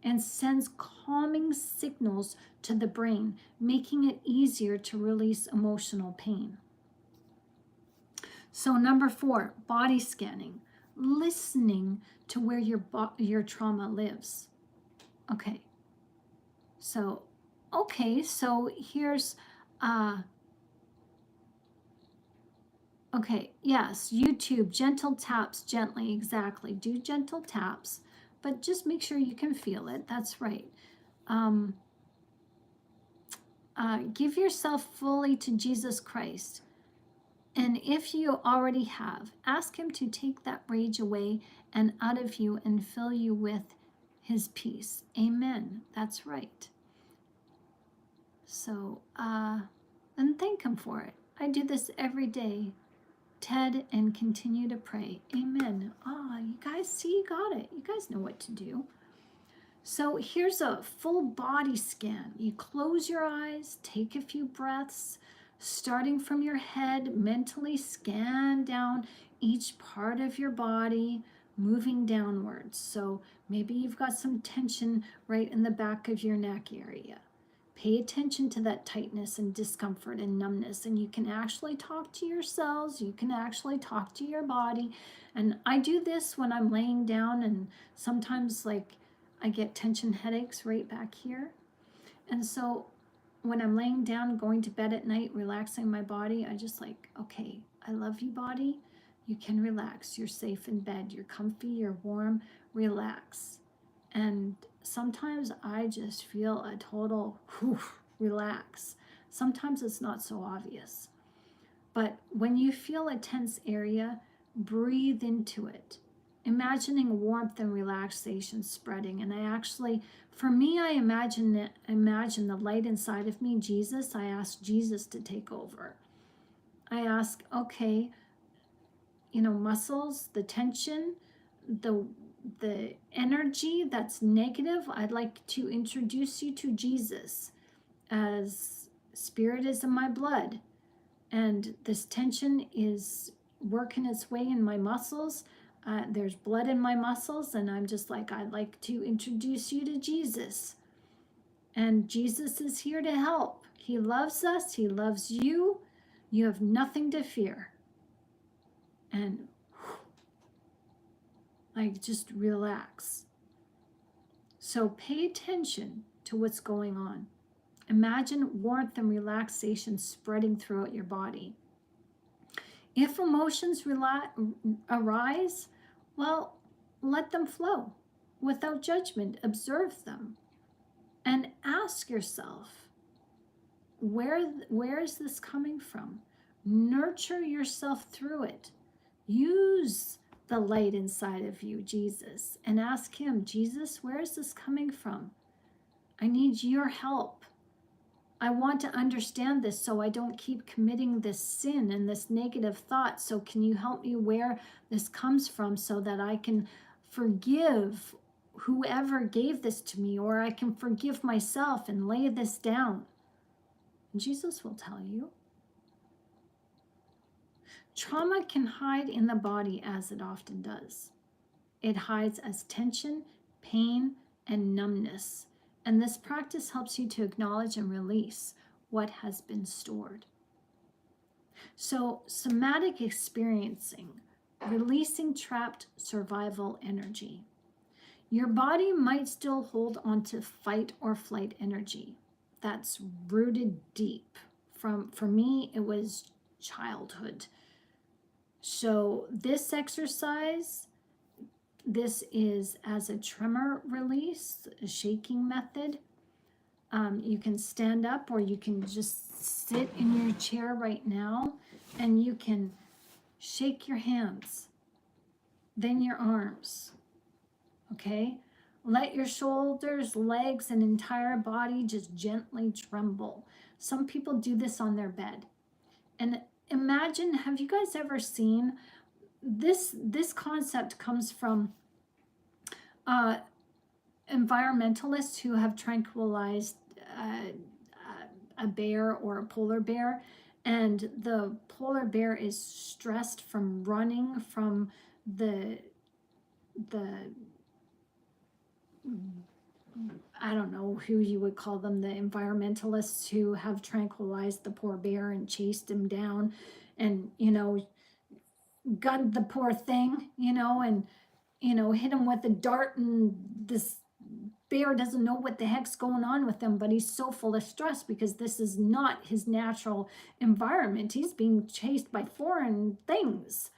Speaker 1: and sends calming signals to the brain, making it easier to release emotional pain. So number 4, body scanning, listening to where your trauma lives. Okay, so here's okay, yes, YouTube, gentle taps gently, exactly. Do gentle taps, but just make sure you can feel it. That's right. Give yourself fully to Jesus Christ. And if you already have, ask him to take that rage away and out of you and fill you with his peace. Amen. That's right. So, and thank him for it. I do this every day, Ted, and continue to pray. Amen. You guys see, you got it. You guys know what to do. So here's a full body scan. You close your eyes, take a few breaths, starting from your head, mentally scan down each part of your body, moving downwards. So maybe you've got some tension right in the back of your neck area. Pay attention to that tightness and discomfort and numbness, and you can actually talk to your cells, you can actually talk to your body. And I do this when I'm laying down, and sometimes like I get tension headaches right back here. And so when I'm laying down, going to bed at night, relaxing my body, I just like, okay, I love you, body. You can relax. You're safe in bed. You're comfy. You're warm. Relax. And sometimes I just feel a total relax. Sometimes it's not so obvious. But when you feel a tense area, breathe into it, imagining warmth and relaxation spreading. And I actually, for me, I imagine the light inside of me, Jesus. I ask Jesus to take over. I ask, okay, muscles, the tension, the energy that's negative, I'd like to introduce you to Jesus, as spirit is in my blood, and this tension is working its way in my muscles. There's blood in my muscles, and I'm just like, I'd like to introduce you to Jesus. And Jesus is here to help. He loves us. He loves you. You have nothing to fear. And like, just relax. So pay attention to what's going on. Imagine warmth and relaxation spreading throughout your body. If emotions arise, well, let them flow without judgment. Observe them and ask yourself, where is this coming from? Nurture yourself through it. Use the light inside of you, Jesus, and ask him, Jesus, where is this coming from? I need your help. I want to understand this so I don't keep committing this sin and this negative thought. So can you help me where this comes from so that I can forgive whoever gave this to me, or I can forgive myself and lay this down? And Jesus will tell you. Trauma can hide in the body, as it often does. It hides as tension, pain, and numbness. And this practice helps you to acknowledge and release what has been stored. So, somatic experiencing, releasing trapped survival energy. Your body might still hold on to fight or flight energy. That's rooted deep. For me, it was childhood. So this exercise, this is as a tremor release, a shaking method. You can stand up, or you can just sit in your chair right now, and you can shake your hands, then your arms, okay? Let your shoulders, legs, and entire body just gently tremble. Some people do this on their bed. And imagine, have you guys ever seen this concept comes from environmentalists who have tranquilized a bear or a polar bear, and the polar bear is stressed from running from the I don't know who you would call them, the environmentalists who have tranquilized the poor bear and chased him down and, gunned the poor thing, and, hit him with a dart, and this bear doesn't know what the heck's going on with him, but he's so full of stress because this is not his natural environment. He's being chased by foreign things.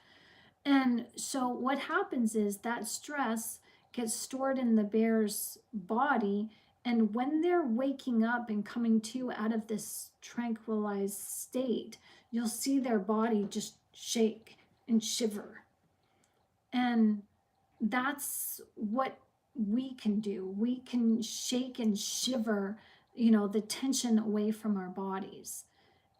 Speaker 1: And so what happens is that stress gets stored in the bear's body, And when they're waking up and coming to out of this tranquilized state, you'll see their body just shake and shiver. And that's what we can do. We can shake and shiver, the tension away from our bodies.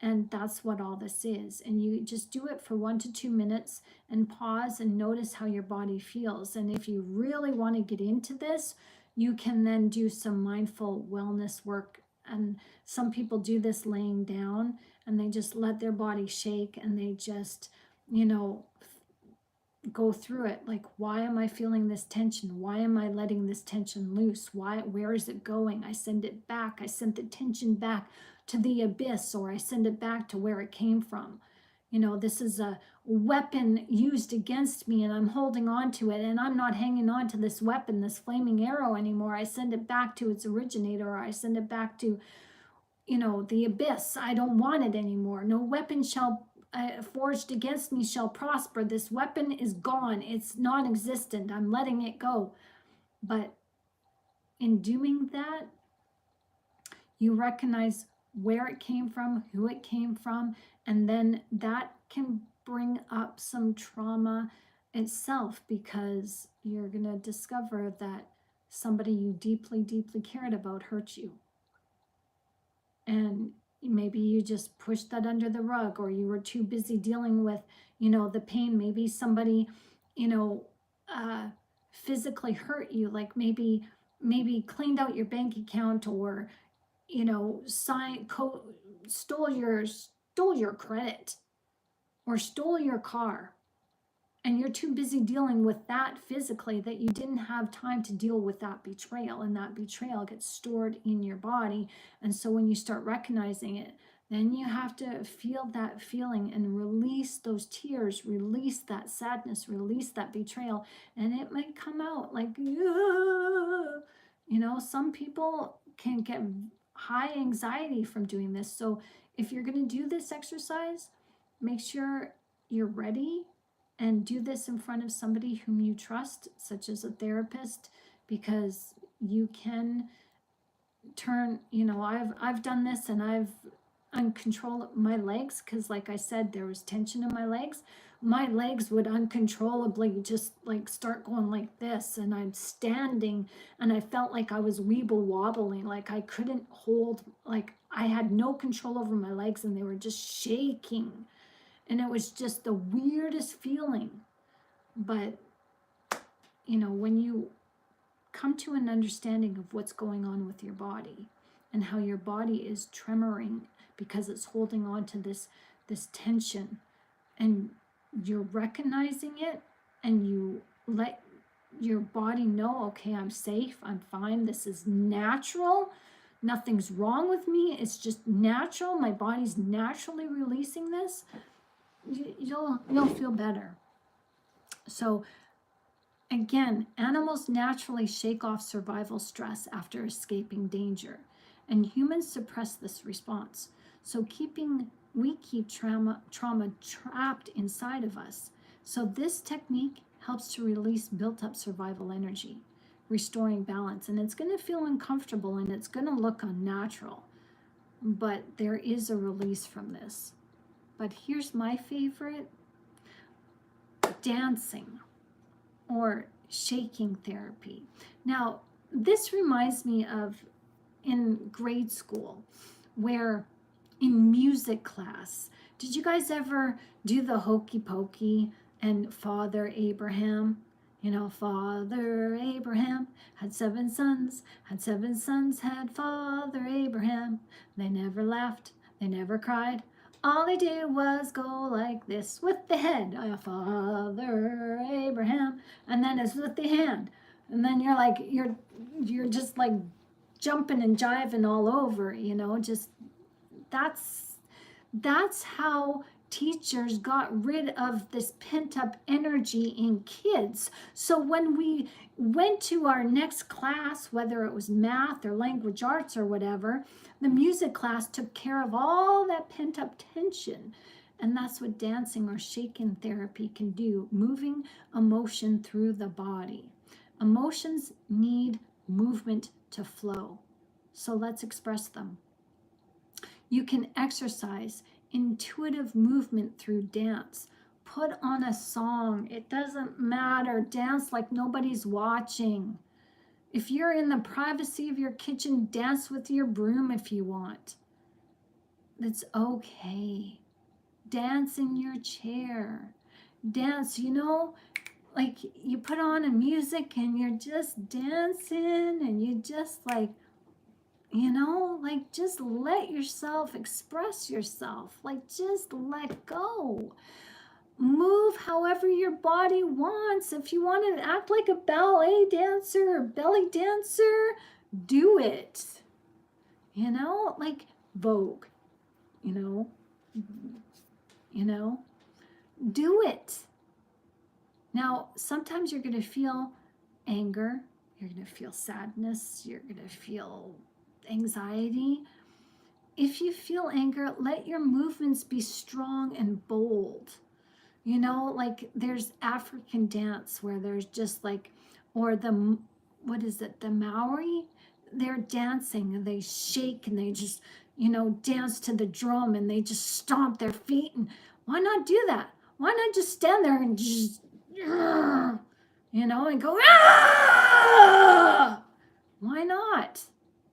Speaker 1: And that's what all this is. And you just do it for 1 to 2 minutes and pause and notice how your body feels. And if you really want to get into this, you can then do some mindful wellness work. And some people do this laying down and they just let their body shake and they just, go through it. Like, why am I feeling this tension? Why am I letting this tension loose? Where is it going? I send it back. I send the tension back to the abyss, or I send it back to where it came from. This is a weapon used against me and I'm holding on to it, and I'm not hanging on to this weapon, this flaming arrow anymore. I send it back to its originator, or I send it back to, the abyss. I don't want it anymore. No weapon shall forged against me shall prosper. This weapon is gone. It's non-existent. I'm letting it go. But in doing that, you recognize where it came from, who it came from, and then that can bring up some trauma itself, because you're going to discover that somebody you deeply, deeply cared about hurt you. And maybe you just pushed that under the rug, or you were too busy dealing with, the pain. Maybe somebody, physically hurt you, like maybe cleaned out your bank account, or, stole your credit, or stole your car. And you're too busy dealing with that physically that you didn't have time to deal with that betrayal. And that betrayal gets stored in your body. And so when you start recognizing it, then you have to feel that feeling and release those tears, release that sadness, release that betrayal. And it might come out like, some people can get high anxiety from doing this. So if you're going to do this exercise, make sure you're ready. And do this in front of somebody whom you trust, such as a therapist, because you can turn, I've done this, and I've uncontrolled my legs, because like I said, there was tension in my legs. My legs would uncontrollably just like start going like this, and I'm standing and I felt like I was weeble wobbling, like I couldn't hold, like I had no control over my legs and they were just shaking. And it was just the weirdest feeling. But, when you come to an understanding of what's going on with your body and how your body is tremoring because it's holding on to this tension, and you're recognizing it, and you let your body know, okay, I'm safe, I'm fine, this is natural. Nothing's wrong with me. It's just natural. My body's naturally releasing this. You'll feel better. So again, animals naturally shake off survival stress after escaping danger, and humans suppress this response. So we keep trauma trapped inside of us. So this technique helps to release built up survival energy, restoring balance. And it's going to feel uncomfortable and it's going to look unnatural, but there is a release from this. But here's my favorite: dancing or shaking therapy. Now, this reminds me of in grade school, where in music class, did you guys ever do the hokey pokey and Father Abraham? Father Abraham had 7 sons, had Father Abraham. They never laughed, they never cried. All they did was go like this with the head, Father Abraham, and then it's with the hand. And then you're like, you're just like jumping and jiving all over, just that's how teachers got rid of this pent-up energy in kids. So when we went to our next class, whether it was math or language arts or whatever, the music class took care of all that pent-up tension. And that's what dancing or shaken therapy can do, moving emotion through the body. Emotions need movement to flow. So let's express them. You can exercise intuitive movement through dance. Put on a song. It doesn't matter. Dance like nobody's watching. If you're in the privacy of your kitchen, dance with your broom if you want. That's okay. Dance in your chair. Dance, you know, like you put on a music and you're just dancing and you just like, you know, like just let yourself express yourself. Like just let go. Move however your body wants. If you want to act like a ballet dancer or belly dancer, do it. You know, like Vogue, you know, do it. Now, sometimes you're going to feel anger. You're going to feel sadness. You're going to feel anxiety. If you feel anger, let your movements be strong and bold. You know, like there's African dance where there's just like, or the, what is it, the Maori? They're dancing and they shake and they just, you know, dance to the drum and they just stomp their feet. And why not do that? Why not just stand there and just, you know, and go, ah! Why not?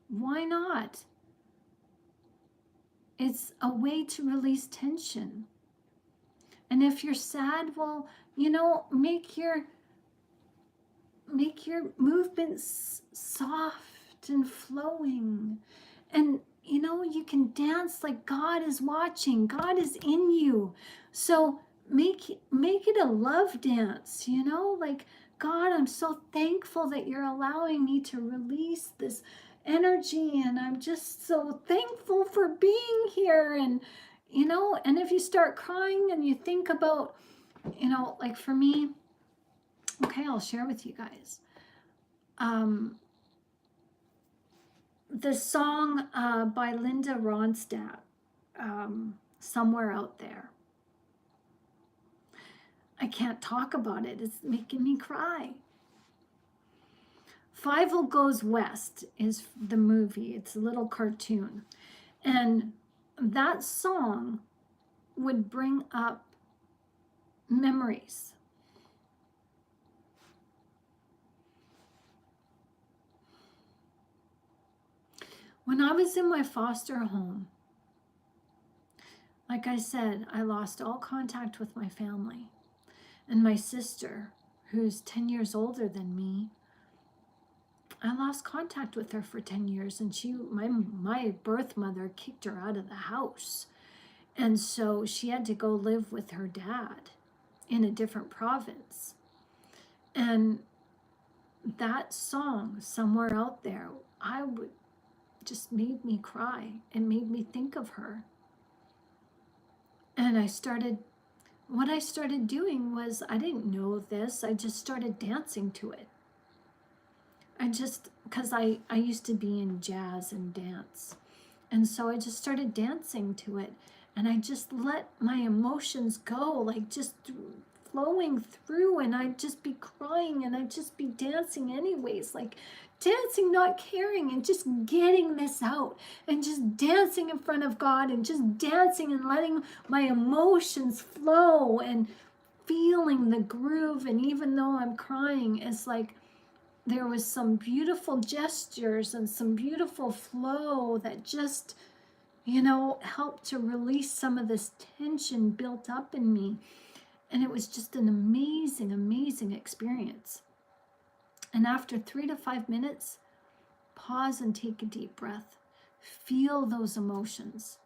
Speaker 1: Why not? It's a way to release tension. And if you're sad, well, you know, make your movements soft and flowing. And, you know, you can dance like God is watching. God is in you. So make it a love dance, you know, like, God, I'm so thankful that you're allowing me to release this energy. And I'm just so thankful for being here. And, you know, and if you start crying and you think about, you know, like for me, okay, I'll share with you guys. The song by Linda Ronstadt, Somewhere Out There. I can't talk about it. It's making me cry. Fievel Goes West is the movie. It's a little cartoon. And that song would bring up memories. When I was in my foster home, like I said, I lost all contact with my family. And my sister, who's 10 years older than me, I lost contact with her for 10 years, and my birth mother kicked her out of the house. And so she had to go live with her dad in a different province. And that song, Somewhere Out There, just made me cry. It made me think of her. And what I started doing was, I didn't know this, I just started dancing to it. Because I used to be in jazz and dance. And so I just started dancing to it. And I just let my emotions go, like just flowing through. And I'd just be crying and I'd just be dancing anyways. Like dancing, not caring, and just getting this out. And just dancing in front of God and just dancing and letting my emotions flow and feeling the groove. And even though I'm crying, it's like, there was some beautiful gestures and some beautiful flow that just, you know, helped to release some of this tension built up in me. And it was just an amazing, amazing experience. And after 3 to 5 minutes, pause and take a deep breath. Feel those emotions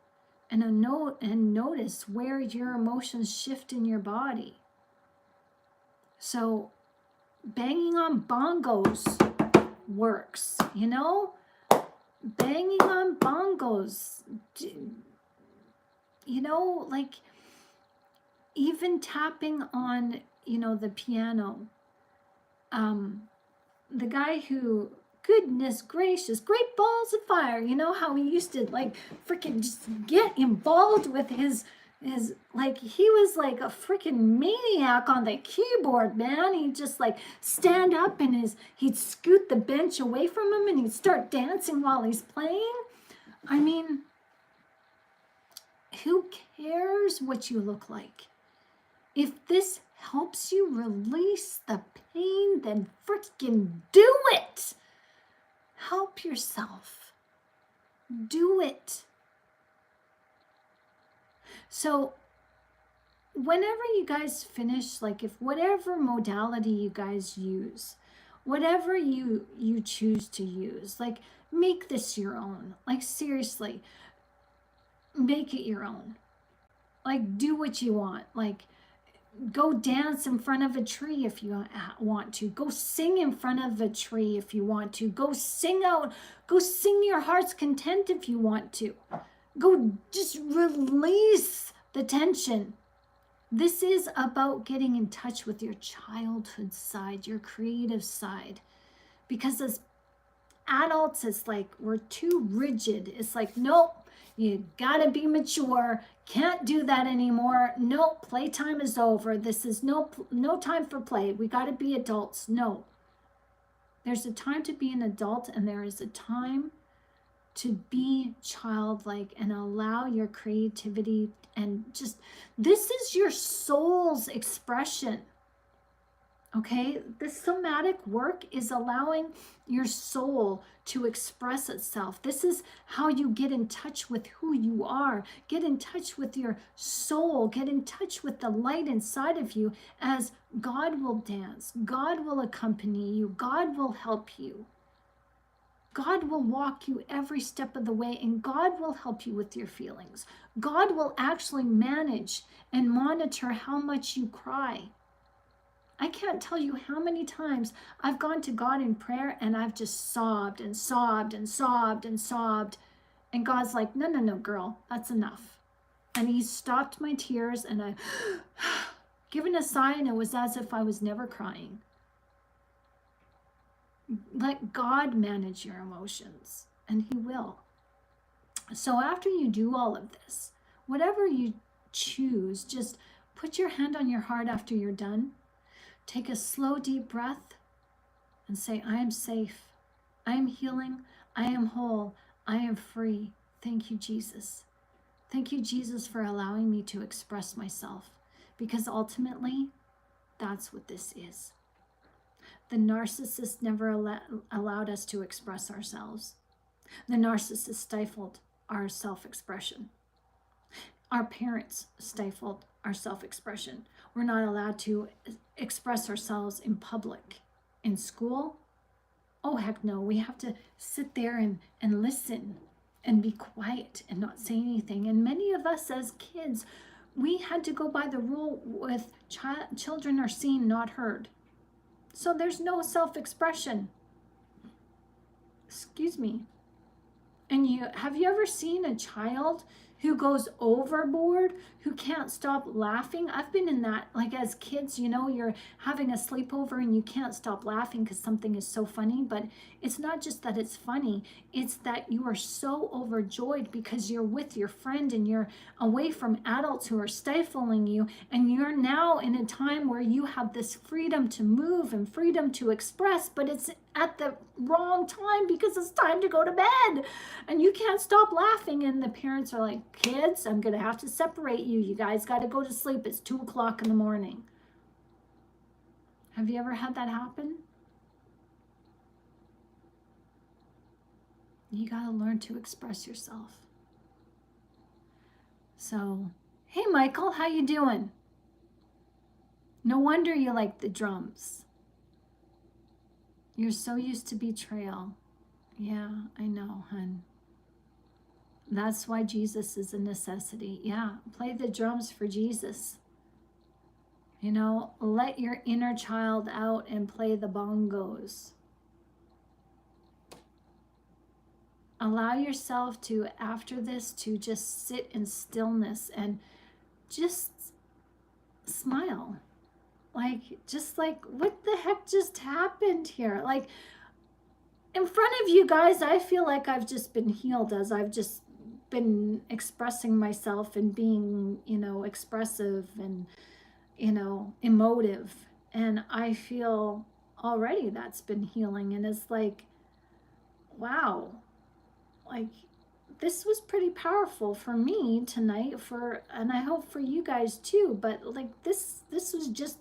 Speaker 1: and notice where your emotions shift in your body. So banging on bongos works, you know? Banging on bongos, you know, like even tapping on, you know, the piano. The guy who, goodness gracious, great balls of fire, you know how he used to like freaking just get involved with his is like, he was like a freaking maniac on the keyboard, man. He'd just like stand up and he'd scoot the bench away from him and he'd start dancing while he's playing. I mean, who cares what you look like? If this helps you release the pain, then freaking do it. Help yourself. Do it. So whenever you guys finish, like if whatever modality you guys use, whatever you choose to use, like make this your own. Like seriously, make it your own. Like do what you want. Like go dance in front of a tree if you want to. Go sing in front of a tree if you want to. Go sing your heart's content if you want to. Go just release the tension. This is about getting in touch with your childhood side, your creative side. Because as adults, it's like we're too rigid. It's like, nope, you gotta be mature. Can't do that anymore. Nope, playtime is over. This is no time for play. We gotta be adults. No. There's a time to be an adult and there is a time to be childlike and allow your creativity and just, this is your soul's expression. Okay, the somatic work is allowing your soul to express itself. This is how you get in touch with who you are. Get in touch with your soul. Get in touch with the light inside of you as God will dance. God will accompany you. God will help you. God will walk you every step of the way, and God will help you with your feelings. God will actually manage and monitor how much you cry. I can't tell you how many times I've gone to God in prayer and I've just sobbed and sobbed and sobbed and sobbed. And God's like, no, girl, that's enough. And he stopped my tears and I given a sigh, and it was as if I was never crying. Let God manage your emotions, and he will. So after you do all of this, whatever you choose, just put your hand on your heart after you're done. Take a slow, deep breath and say, I am safe. I am healing. I am whole. I am free. Thank you, Jesus. Thank you, Jesus, for allowing me to express myself, because ultimately, that's what this is. The narcissist never allowed us to express ourselves. The narcissist stifled our self-expression. Our parents stifled our self-expression. We're not allowed to express ourselves in public. In school, oh heck no, we have to sit there and listen and be quiet and not say anything. And many of us as kids, we had to go by the rule with children are seen, not heard. So there's no self-expression. Excuse me. And have you ever seen a child who goes overboard, who can't stop laughing? I've been in that, like as kids, you're having a sleepover and you can't stop laughing because something is so funny. But it's not just that it's funny, it's that you are so overjoyed because you're with your friend and you're away from adults who are stifling you, and you're now in a time where you have this freedom to move and freedom to express, but it's at the wrong time because it's time to go to bed and you can't stop laughing, and the parents are like, kids, I'm gonna have to separate you. You guys got to go to sleep. It's 2 o'clock in the morning. Have you ever had that happen? You got to learn to express yourself. So, hey Michael, how you doing? No wonder you like the drums. You're so used to betrayal. Yeah, I know, hun. That's why Jesus is a necessity. Yeah, play the drums for Jesus. Let your inner child out and play the bongos. Allow yourself to, after this, to just sit in stillness and just smile. Just like, what the heck just happened here? Like, in front of you guys, I feel like I've just been healed as I've just been expressing myself and being, you know, expressive and, you know, emotive. And I feel already that's been healing. And it's like, wow, like this was pretty powerful for me tonight, and I hope for you guys too. But like this is just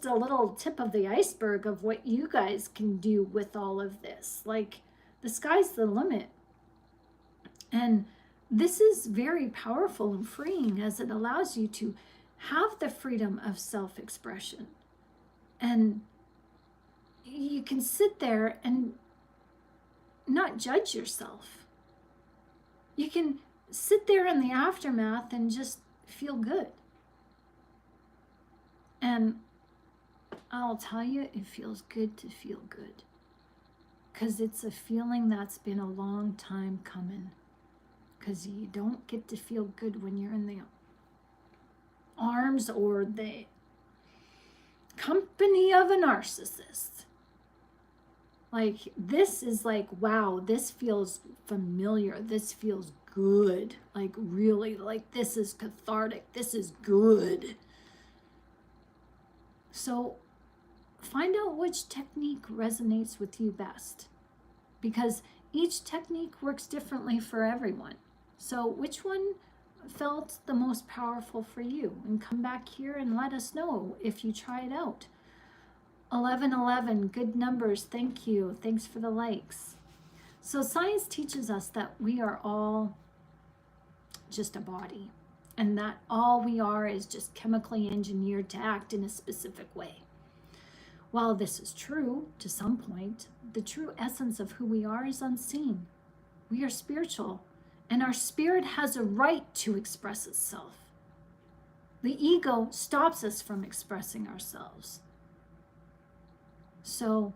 Speaker 1: a little tip of the iceberg of what you guys can do with all of this. Like the sky's the limit. And this is very powerful and freeing, as it allows you to have the freedom of self-expression. And you can sit there and not judge yourself. You can sit there in the aftermath and just feel good. And I'll tell you, it feels good to feel good, because it's a feeling that's been a long time coming, because you don't get to feel good when you're in the arms or the company of a narcissist. Like, this is like, wow, this feels familiar. This feels good. Like, really, like, this is cathartic. This is good. So find out which technique resonates with you best, because each technique works differently for everyone. So which one felt the most powerful for you? And come back here and let us know if you try it out. 1111, good numbers. Thank you. Thanks for the likes. So science teaches us that we are all just a body, and that all we are is just chemically engineered to act in a specific way. While this is true to some point, the true essence of who we are is unseen. We are spiritual, and our spirit has a right to express itself. The ego stops us from expressing ourselves. So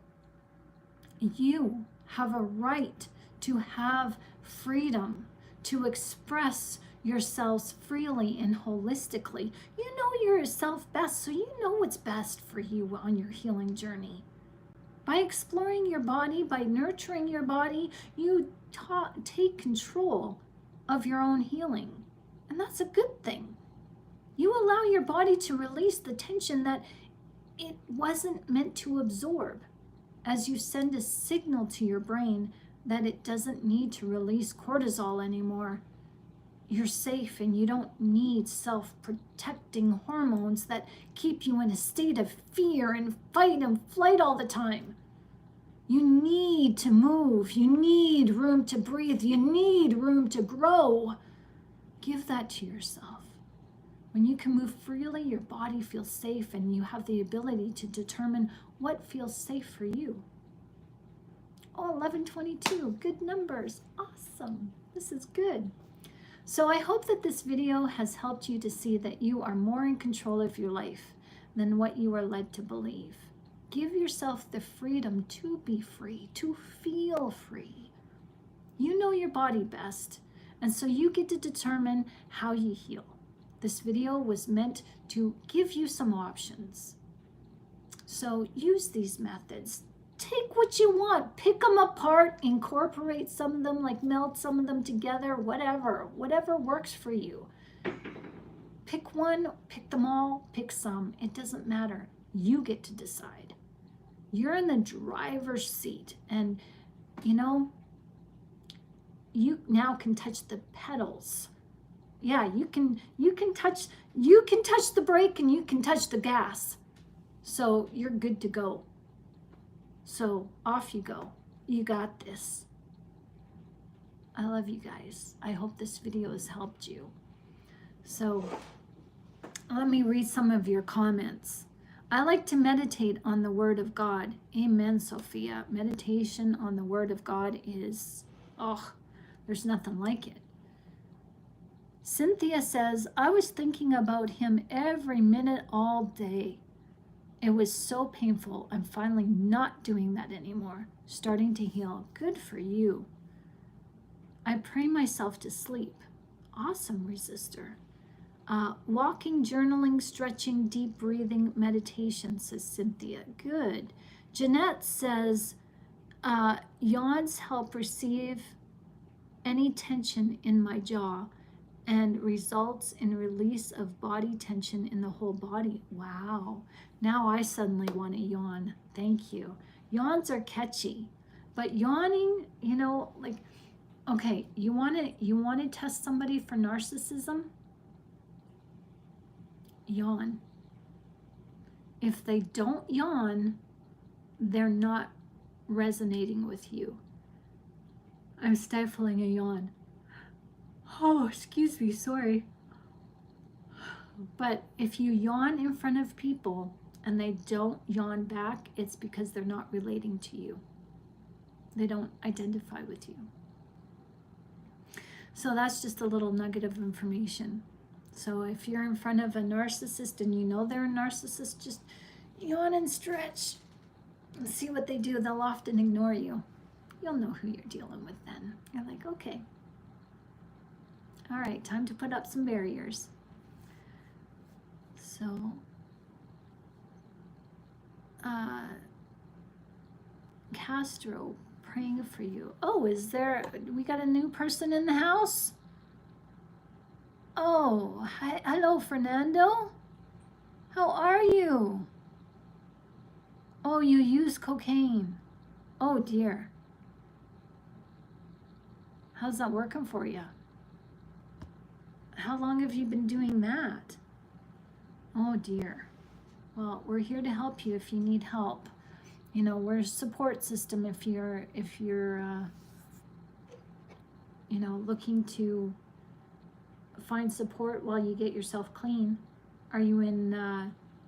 Speaker 1: you have a right to have freedom to express yourselves freely and holistically. You know yourself best, so you know what's best for you on your healing journey. By exploring your body, by nurturing your body, you take control of your own healing. And that's a good thing. You allow your body to release the tension that it wasn't meant to absorb, as you send a signal to your brain that it doesn't need to release cortisol anymore. You're safe, and you don't need self-protecting hormones that keep you in a state of fear and fight and flight all the time. You need to move. You need room to breathe. You need room to grow. Give that to yourself. When you can move freely, your body feels safe, and you have the ability to determine what feels safe for you. Oh, 1122, good numbers. Awesome. This is good. So I hope that this video has helped you to see that you are more in control of your life than what you are led to believe. Give yourself the freedom to be free, to feel free. You know your body best, and so you get to determine how you heal. This video was meant to give you some options. So use these methods. Take what you want, pick them apart, incorporate some of them, like melt some of them together, whatever works for you. Pick one, pick them all, pick some. It doesn't matter. You get to decide. You're in the driver's seat, and you know, you now can touch the pedals. Yeah, you can touch the brake, and you can touch the gas. So you're good to go. So off you go. You got this. I love you guys. I hope this video has helped you. So let me read some of your comments. I like to meditate on the Word of God. Amen, Sophia. Meditation on the Word of God is, there's nothing like it. Cynthia says, I was thinking about him every minute all day. It was so painful. I'm finally not doing that anymore. Starting to heal. Good for you. I pray myself to sleep. Awesome, Resistor. Walking, journaling, stretching, deep breathing, meditation, says Cynthia. Good. Jeanette says, yawns help receive any tension in my jaw and results in release of body tension in the whole body. Wow. Now I suddenly want to yawn. Thank you. Yawns are catchy, but yawning, you know, like, okay, you want to test somebody for narcissism? Yawn. If they don't yawn, they're not resonating with you. I'm stifling a yawn. Oh, excuse me, sorry. But if you yawn in front of people and they don't yawn back, it's because they're not relating to you. They don't identify with you. So that's just a little nugget of information. So if you're in front of a narcissist and you know they're a narcissist, just yawn and stretch and see what they do. They'll often ignore you. You'll know who you're dealing with then. You're like, okay. All right, time to put up some barriers. So, Castro, praying for you. Oh, we got a new person in the house? Oh, hi, hello, Fernando. How are you? Oh, you use cocaine. Oh, dear. How's that working for you? How long have you been doing that? Oh, dear. Well, we're here to help you if you need help. You know, we're a support system if you're you know, looking to find support while you get yourself clean. Are you in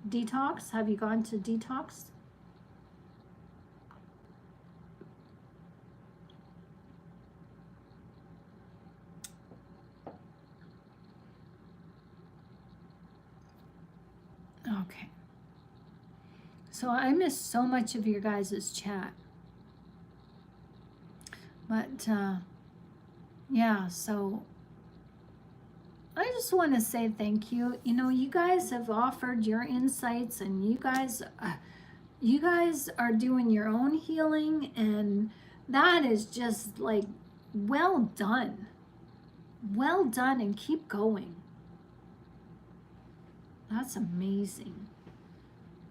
Speaker 1: detox? Have you gone to detox? Okay. So I missed so much of your guys' chat. But yeah, so I just want to say thank you. You know, you guys have offered your insights, and you guys are doing your own healing, and that is just like, well done. Well done, and keep going. That's amazing.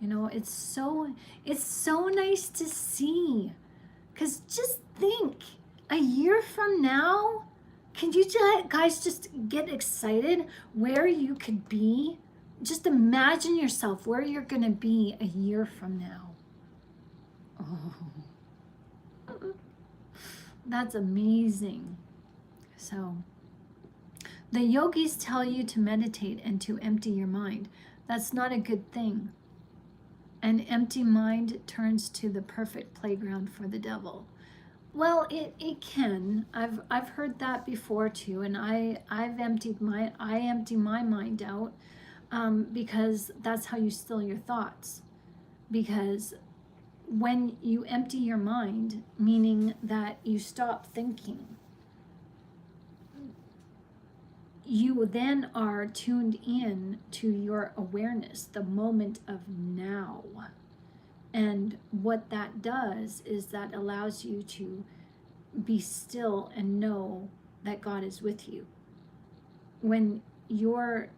Speaker 1: You know, it's so nice to see. Because just think, a year from now, can you guys just get excited where you could be? Just imagine yourself where you're going to be a year from now. Oh, that's amazing. So, the yogis tell you to meditate and to empty your mind. That's not a good thing. An empty mind turns to the perfect playground for the devil. Well, it can. I've heard that before too, and I empty my mind out because that's how you still your thoughts. Because when you empty your mind, meaning that you stop thinking, you then are tuned in to your awareness, the moment of now. And what that does is that allows you to be still and know that God is with you. When you're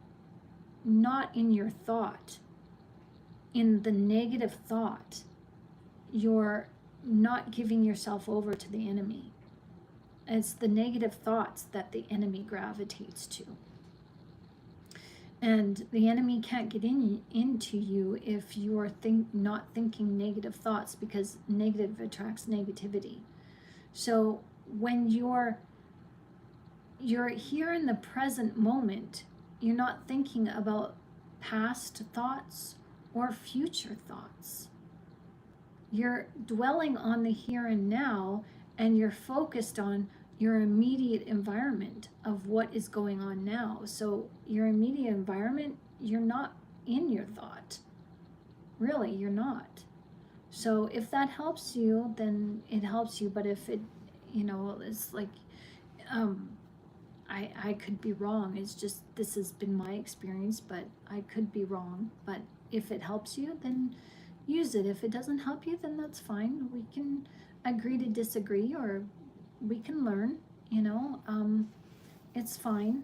Speaker 1: not in your thought, in the negative thought, you're not giving yourself over to the enemy. It's the negative thoughts that the enemy gravitates to. And the enemy can't get into you if you're not thinking negative thoughts, because negative attracts negativity. So when you're here in the present moment, you're not thinking about past thoughts or future thoughts. You're dwelling on the here and now, and you're focused on your immediate environment of what is going on now. So your immediate environment, you're not in your thought. Really, you're not. So if that helps you, then it helps you. But if it, you know, it's like, I could be wrong. It's just, this has been my experience, but I could be wrong. But if it helps you, then use it. If it doesn't help you, then that's fine. We can agree to disagree, or we can learn, you know, it's fine.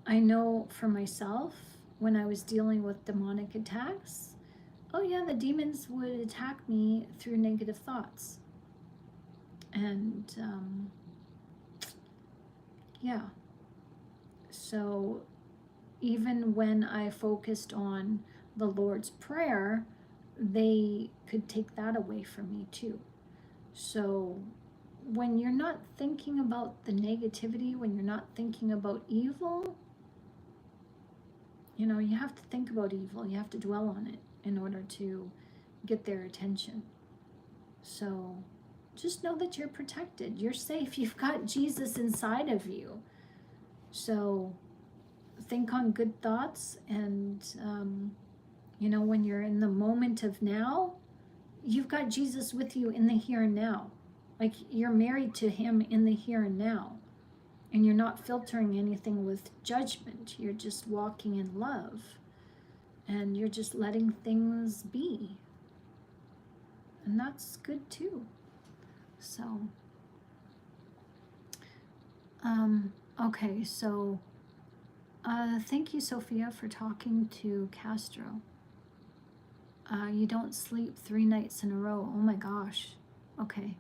Speaker 1: I know for myself, when I was dealing with demonic attacks, oh yeah, the demons would attack me through negative thoughts. And yeah, so even when I focused on the Lord's Prayer, they could take that away from me too. So when you're not thinking about the negativity, when you're not thinking about evil, you know, you have to think about evil. You have to dwell on it in order to get their attention. So just know that you're protected. You're safe. You've got Jesus inside of you. So think on good thoughts. And, you know, when you're in the moment of now, you've got Jesus with you in the here and now. Like you're married to him in the here and now. And you're not filtering anything with judgment. You're just walking in love. And you're just letting things be. And that's good too. So, okay, so thank you, Sophia, for talking to Castro. You don't sleep 3 nights in a row. Oh my gosh. Okay.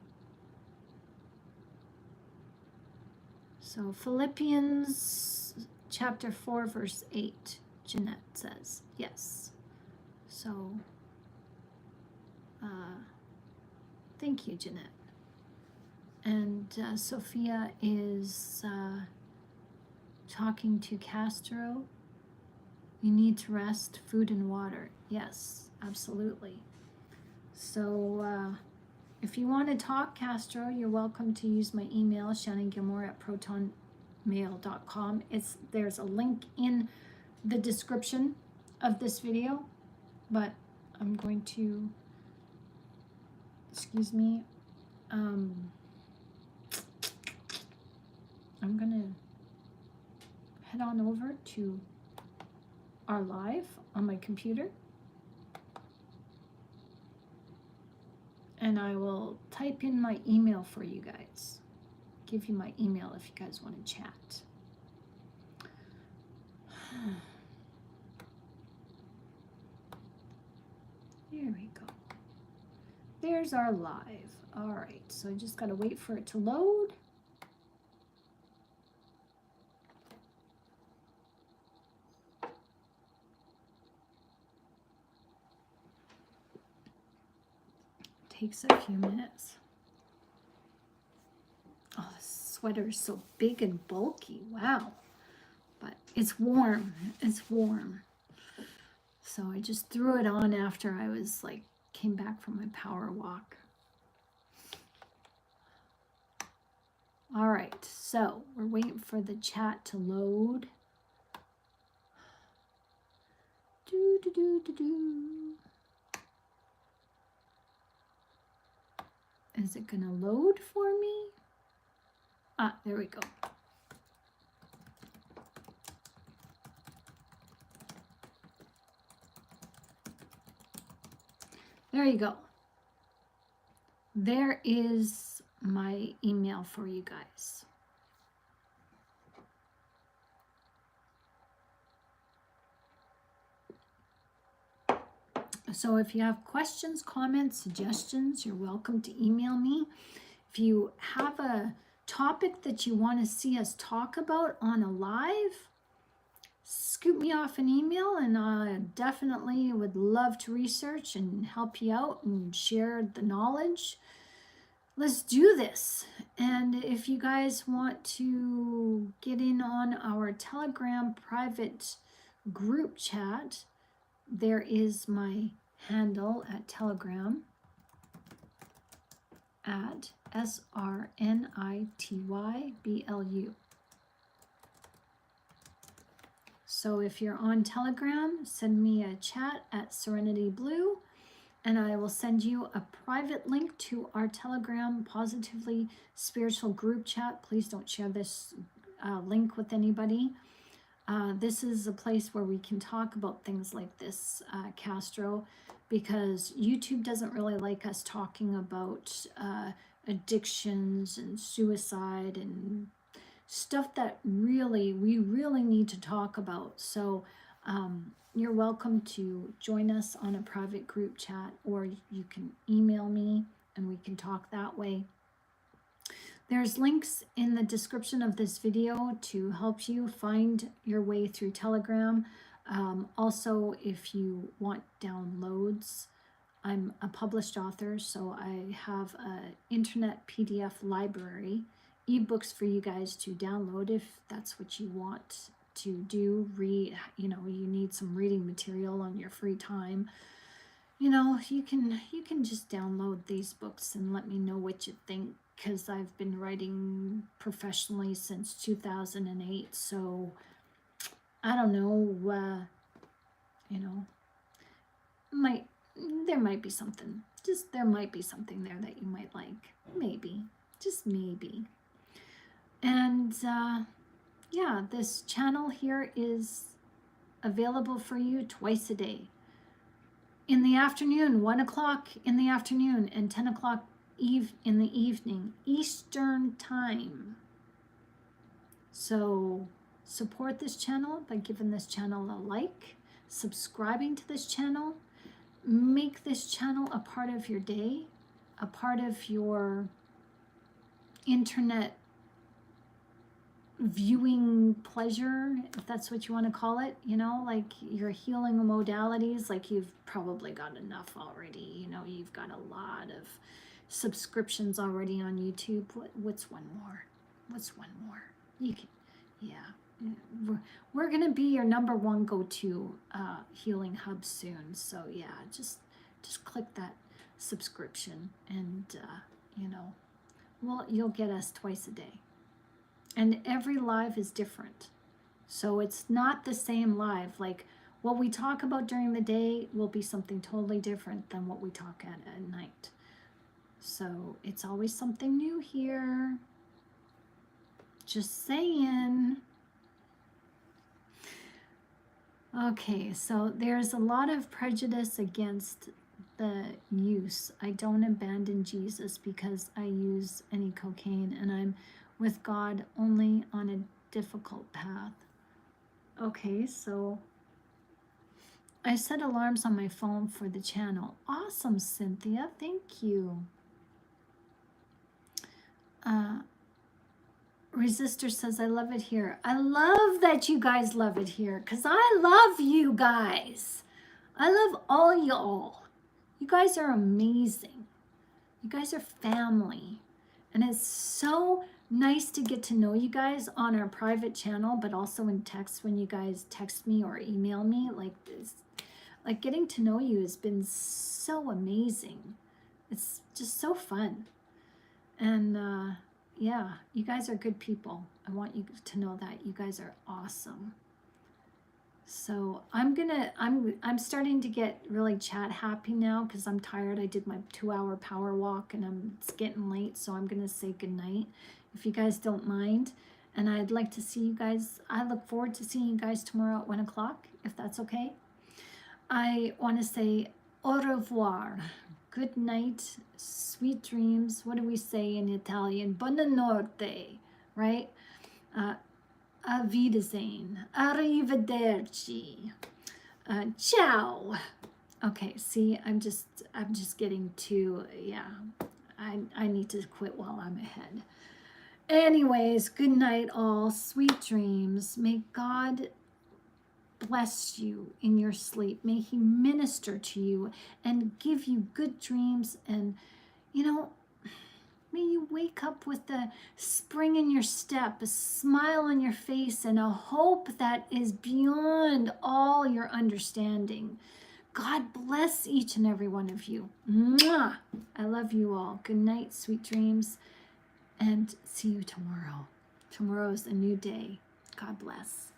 Speaker 1: So Philippians chapter 4, verse 8, Jeanette says, yes. So, thank you, Jeanette. And Sophia is talking to Castro. You need to rest, food and water. Yes, absolutely. So if you want to talk, Castro, you're welcome to use my email, shannongilmore@protonmail.com. There's a link in the description of this video, but I'm going to, excuse me, I'm going to head on over to our live on my computer. And I will type in my email for you guys. Give you my email if you guys want to chat. There we go. There's our live. All right, so I just got to wait for it to load. Takes a few minutes. Oh, the sweater is so big and bulky. Wow. But it's warm. It's warm. So I just threw it on after I was like, came back from my power walk. All right. So we're waiting for the chat to load. Do, do, do, do, do. Is it gonna load for me? Ah, there we go. There you go. There is my email for you guys. So if you have questions, comments, suggestions, you're welcome to email me. If you have a topic that you want to see us talk about on a live, scoop me off an email, and I definitely would love to research and help you out and share the knowledge. Let's do this. And if you guys want to get in on our Telegram private group chat, there is my handle at Telegram at SRNITYBLU. So if you're on Telegram, send me a chat at Serenity Blue, and I will send you a private link to our Telegram Positively Spiritual group chat. Please don't share this link with anybody. This is a place where we can talk about things like this, Castro, because YouTube doesn't really like us talking about addictions and suicide and stuff that we really need to talk about. So you're welcome to join us on a private group chat, or you can email me and we can talk that way. There's links in the description of this video to help you find your way through Telegram. Also, if you want downloads, I'm a published author, so I have an internet PDF library, ebooks for you guys to download if that's what you want to do. Read, you need some reading material on your free time. You can just download these books and let me know what you think, because I've been writing professionally since 2008. So I don't know, there might be something. There might be something there that you might like. Maybe. Just maybe. And yeah, this channel here is available for you twice a day. In the afternoon, 1 o'clock in the afternoon and 10 o'clock in the evening, Eastern time. So support this channel by giving this channel a like, subscribing to this channel. Make this channel a part of your day, a part of your internet viewing pleasure, if that's what you want to call it, like your healing modalities. Like, you've probably got enough already, you've got a lot of subscriptions already on YouTube. What's one more? You can, yeah, we're gonna be your #1 go-to healing hub soon. So yeah, just click that subscription, and you'll get us twice a day. And every live is different. So it's not the same live. Like, what we talk about during the day will be something totally different than what we talk at night. So it's always something new here. Just saying. Okay, so there's a lot of prejudice against the use. I don't abandon Jesus because I use any cocaine, and I'm with God only on a difficult path. Okay, so I set alarms on my phone for the channel. Awesome, Cynthia. Thank you. Resistor says, I love it here. I love that you guys love it here, because I love you guys. I love all y'all. You guys are amazing. You guys are family. And it's so nice to get to know you guys on our private channel, but also in text when you guys text me or email me. Like this, like getting to know you has been so amazing. It's just so fun. And yeah, you guys are good people. I want you to know that. You guys are awesome. So I'm starting to get really chat happy now because I'm tired. I did my 2-hour power walk and it's getting late, so I'm gonna say goodnight if you guys don't mind. And I'd like to see you guys. I look forward to seeing you guys tomorrow at 1 o'clock, if that's okay. I want to say au revoir, good night, sweet dreams. What do we say in Italian? Buonanotte, right? Auf Wiedersehen, arrivederci, ciao. Okay, see, I'm just getting too, yeah, I need to quit while I'm ahead. Anyways, good night all, sweet dreams. May God bless you in your sleep. May he minister to you and give you good dreams, and may you wake up with a spring in your step, a smile on your face, and a hope that is beyond all your understanding. God bless each and every one of you. Mwah! I love you all. Good night, sweet dreams, and see you tomorrow. Tomorrow's a new day. God bless.